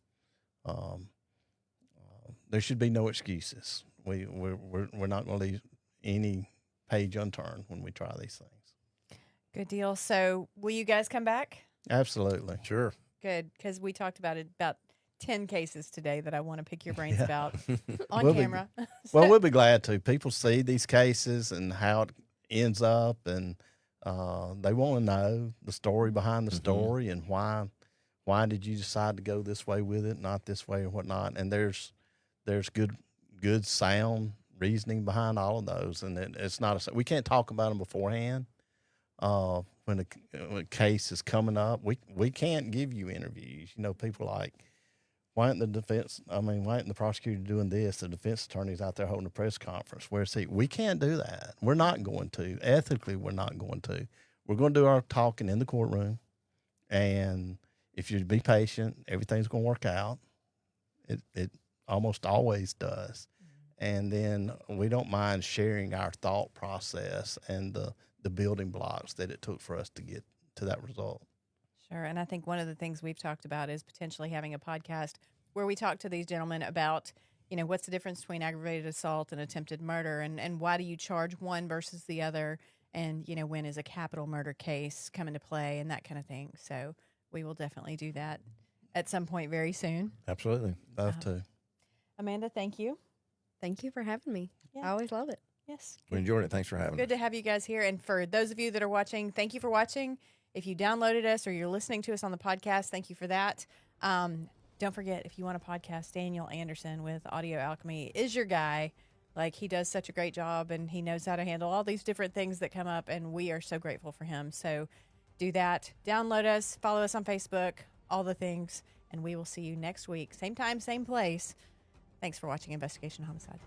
There should be no excuses. We're not going to leave any page unturned when we try these things. Good deal. So will you guys come back? Absolutely. Sure. Good, because we talked about 10 cases today that I want to pick your brains about on We'll camera. Well, we'll be glad to. People see these cases and how it ends up, and they want to know the story behind the story and why did you decide to go this way with it, not this way or whatnot. And there's good sound reasoning behind all of those, and it's not we can't talk about them beforehand. when a case is coming up, we can't give you interviews. You know, people like, why isn't the prosecutor doing this? The defense attorney's out there holding a press conference. Where's he? We can't do that. We're not going to. Ethically, we're not going to. We're going to do our talking in the courtroom. And if you be patient, everything's going to work out. It almost always does. And then we don't mind sharing our thought process and the building blocks that it took for us to get to that result. Sure. And I think one of the things we've talked about is potentially having a podcast where we talk to these gentlemen about, you know, what's the difference between aggravated assault and attempted murder, and why do you charge one versus the other, and, you know, when is a capital murder case come into play, and that kind of thing. So we will definitely do that at some point very soon. Absolutely. Love to. Amanda, thank you. Thank you for having me. Yeah. I always love it. Yes. We enjoyed it. Thanks for having us. Good to have you guys here. And for those of you that are watching, thank you for watching. If you downloaded us or you're listening to us on the podcast, thank you for that. Don't forget, if you want a podcast, Daniel Anderson with Audio Alchemy is your guy. Like, he does such a great job, and he knows how to handle all these different things that come up, and we are so grateful for him. So do that. Download us. Follow us on Facebook, all the things, and we will see you next week. Same time, same place. Thanks for watching Investigation Homicide.